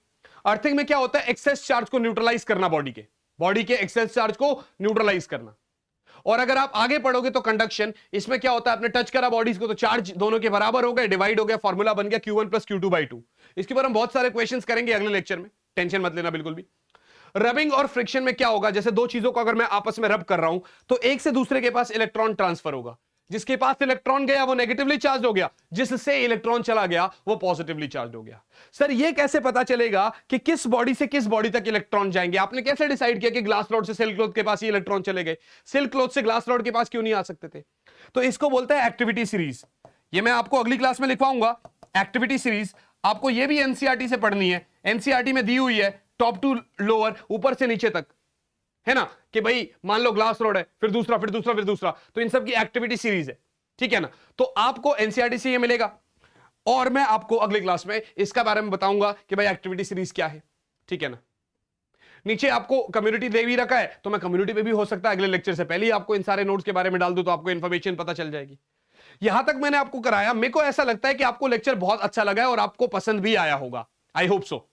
अर्थिंग में क्या होता है, एक्सेस चार्ज को न्यूट्रलाइज करना, बॉडी के एक्सेस चार्ज को न्यूट्रलाइज करना। और अगर आप आगे पढ़ोगे तो कंडक्शन, इसमें क्या होता है, आपने टच करा बॉडीज को तो चार्ज दोनों के बराबर हो गए, डिवाइड हो गया, फॉर्मूला बन गया Q1 प्लस Q2/2। इसके ऊपर हम बहुत सारे क्वेश्चंस करेंगे अगले लेक्चर में, टेंशन मत लेना बिल्कुल भी। रबिंग और फ्रिक्शन में क्या होगा, जैसे दो चीजों को अगर मैं आपस में रब कर रहा हूं तो एक से दूसरे के पास इलेक्ट्रॉन ट्रांसफर होगा, जिसके पास इलेक्ट्रॉन गया वो नेगेटिवली चार्ज हो गया, जिससे इलेक्ट्रॉन चला गया वो पॉजिटिवली चार्ज हो गया। सर ये कैसे पता चलेगा कि किस बॉडी से किस बॉडी तक इलेक्ट्रॉन जाएंगे, आपने कैसे डिसाइड किया कि ग्लास रॉड से सिल्क क्लॉथ के पास ही इलेक्ट्रॉन चले गए, सिल्क क्लॉथ से ग्लास रॉड के पास क्यों नहीं आ सकते थे? तो इसको बोलते हैं एक्टिविटी सीरीज। ये मैं आपको अगली क्लास में लिखवाऊंगा, एक्टिविटी सीरीज। आपको ये भी एनसीईआरटी से पढ़नी है, एनसीईआरटी में दी हुई है टॉप टू लोअर, ऊपर से नीचे तक, है ना, कि भाई मान लो ग्लास रॉड है, फिर दूसरा, फिर दूसरा, फिर दूसरा, तो इन सब की एक्टिविटी सीरीज है, ठीक है ना। तो आपको एनसीईआरटी से ये मिलेगा, और मैं आपको अगली क्लास में इसका बारे में बताऊंगा कि भाई एक्टिविटी सीरीज क्या है, ठीक है ना। नीचे आपको कम्युनिटी दे भी रखा है, तो मैं कम्युनिटी पे भी हो सकता है अगले लेक्चर से पहले ही आपको इन सारे नोट्स के बारे में डाल दूं, तो आपको इन्फॉर्मेशन पता चल जाएगी। यहां तक मैंने आपको कराया, मेरे को ऐसा लगता है कि आपको लेक्चर बहुत अच्छा लगा है और आपको पसंद भी आया होगा, आई होप सो।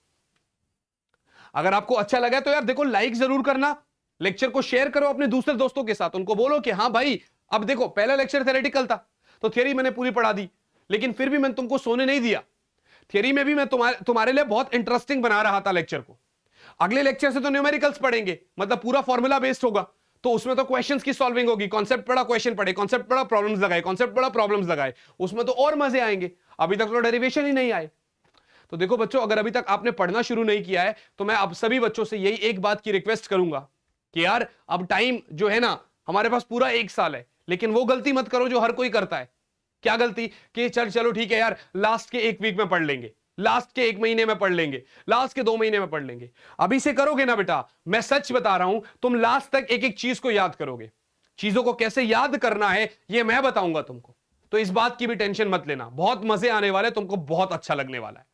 अगर आपको अच्छा लगा तो यार देखो लाइक जरूर करना, लेक्चर को शेयर करो अपने दूसरे दोस्तों के साथ, उनको बोलो कि हाँ भाई, अब देखो पहला लेक्चर थ्योरेटिकल था तो थ्योरी मैंने पूरी पढ़ा दी, लेकिन फिर भी मैंने तुमको सोने नहीं दिया, थ्योरी में भी मैं तुम्हारे लिए बहुत इंटरेस्टिंग बना रहा था लेक्चर को। अगले लेक्चर से तो न्यूमेरिकल्स पढ़ेंगे, मतलब पूरा फॉर्मूला बेस्ड होगा, तो उसमें तो क्वेश्चंस की सॉल्विंग होगी, कॉन्सेप्ट पढ़ा क्वेश्चन पढ़े, कॉन्सेप्ट पढ़ा प्रॉब्लम्स लगाए, कॉन्सेप्ट पढ़ा प्रॉब्लम्स लगाए, उसमें तो और मजे आएंगे। अभी तक तो डेरिवेशन ही नहीं आए। तो देखो बच्चों, अगर अभी तक आपने पढ़ना शुरू नहीं किया है तो मैं आप सभी बच्चों से यही एक बात की रिक्वेस्ट करूंगा कि यार अब टाइम जो है ना, हमारे पास पूरा 1 साल है, लेकिन वो गलती मत करो जो हर कोई करता है। क्या गलती? कि चलो ठीक है यार, लास्ट के 1 वीक में पढ़ लेंगे, लास्ट के 1 महीने में पढ़ लेंगे, लास्ट के 2 महीने में पढ़ लेंगे। अभी से करोगे ना बेटा, मैं सच बता रहा हूं, तुम लास्ट तक एक एक चीज को याद करोगे। चीजों को कैसे याद करना है ये मैं बताऊंगा तुमको, तो इस बात की भी टेंशन मत लेना, बहुत मजे आने वाले, तुमको बहुत अच्छा लगने वाला है।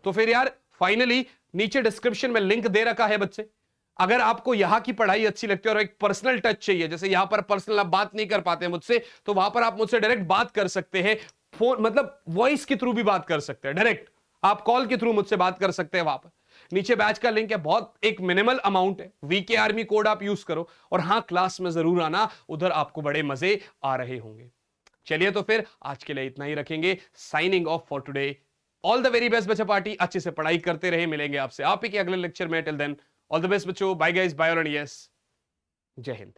तो फिर यार फाइनली नीचे डिस्क्रिप्शन में लिंक दे रखा है बच्चे, अगर आपको यहां की पढ़ाई अच्छी लगती है और एक पर्सनल टच चाहिए, जैसे यहां पर पर्सनल आप बात नहीं कर पाते मुझसे, तो वहां पर आप मुझसे डायरेक्ट बात कर सकते हैं, फोन मतलब वॉइस के थ्रू भी बात कर सकते हैं, डायरेक्ट आप कॉल के थ्रू मुझसे बात कर सकते हैं। वहां पर नीचे बैच का लिंक है, बहुत एक मिनिमल अमाउंट है, वीके आर्मी कोड आप यूज करो, और हाँ क्लास में जरूर आना, उधर आपको बड़े मजे आ रहे होंगे। चलिए तो फिर आज के लिए इतना ही रखेंगे, signing off for today. All the very best बच्चा पार्टी, अच्छे से पढ़ाई करते रहे, मिलेंगे आपसे आप ही के अगले लेक्चर में। Till then all the best बच्चों, बाय गाइस, बाय और यस, जय हिंद।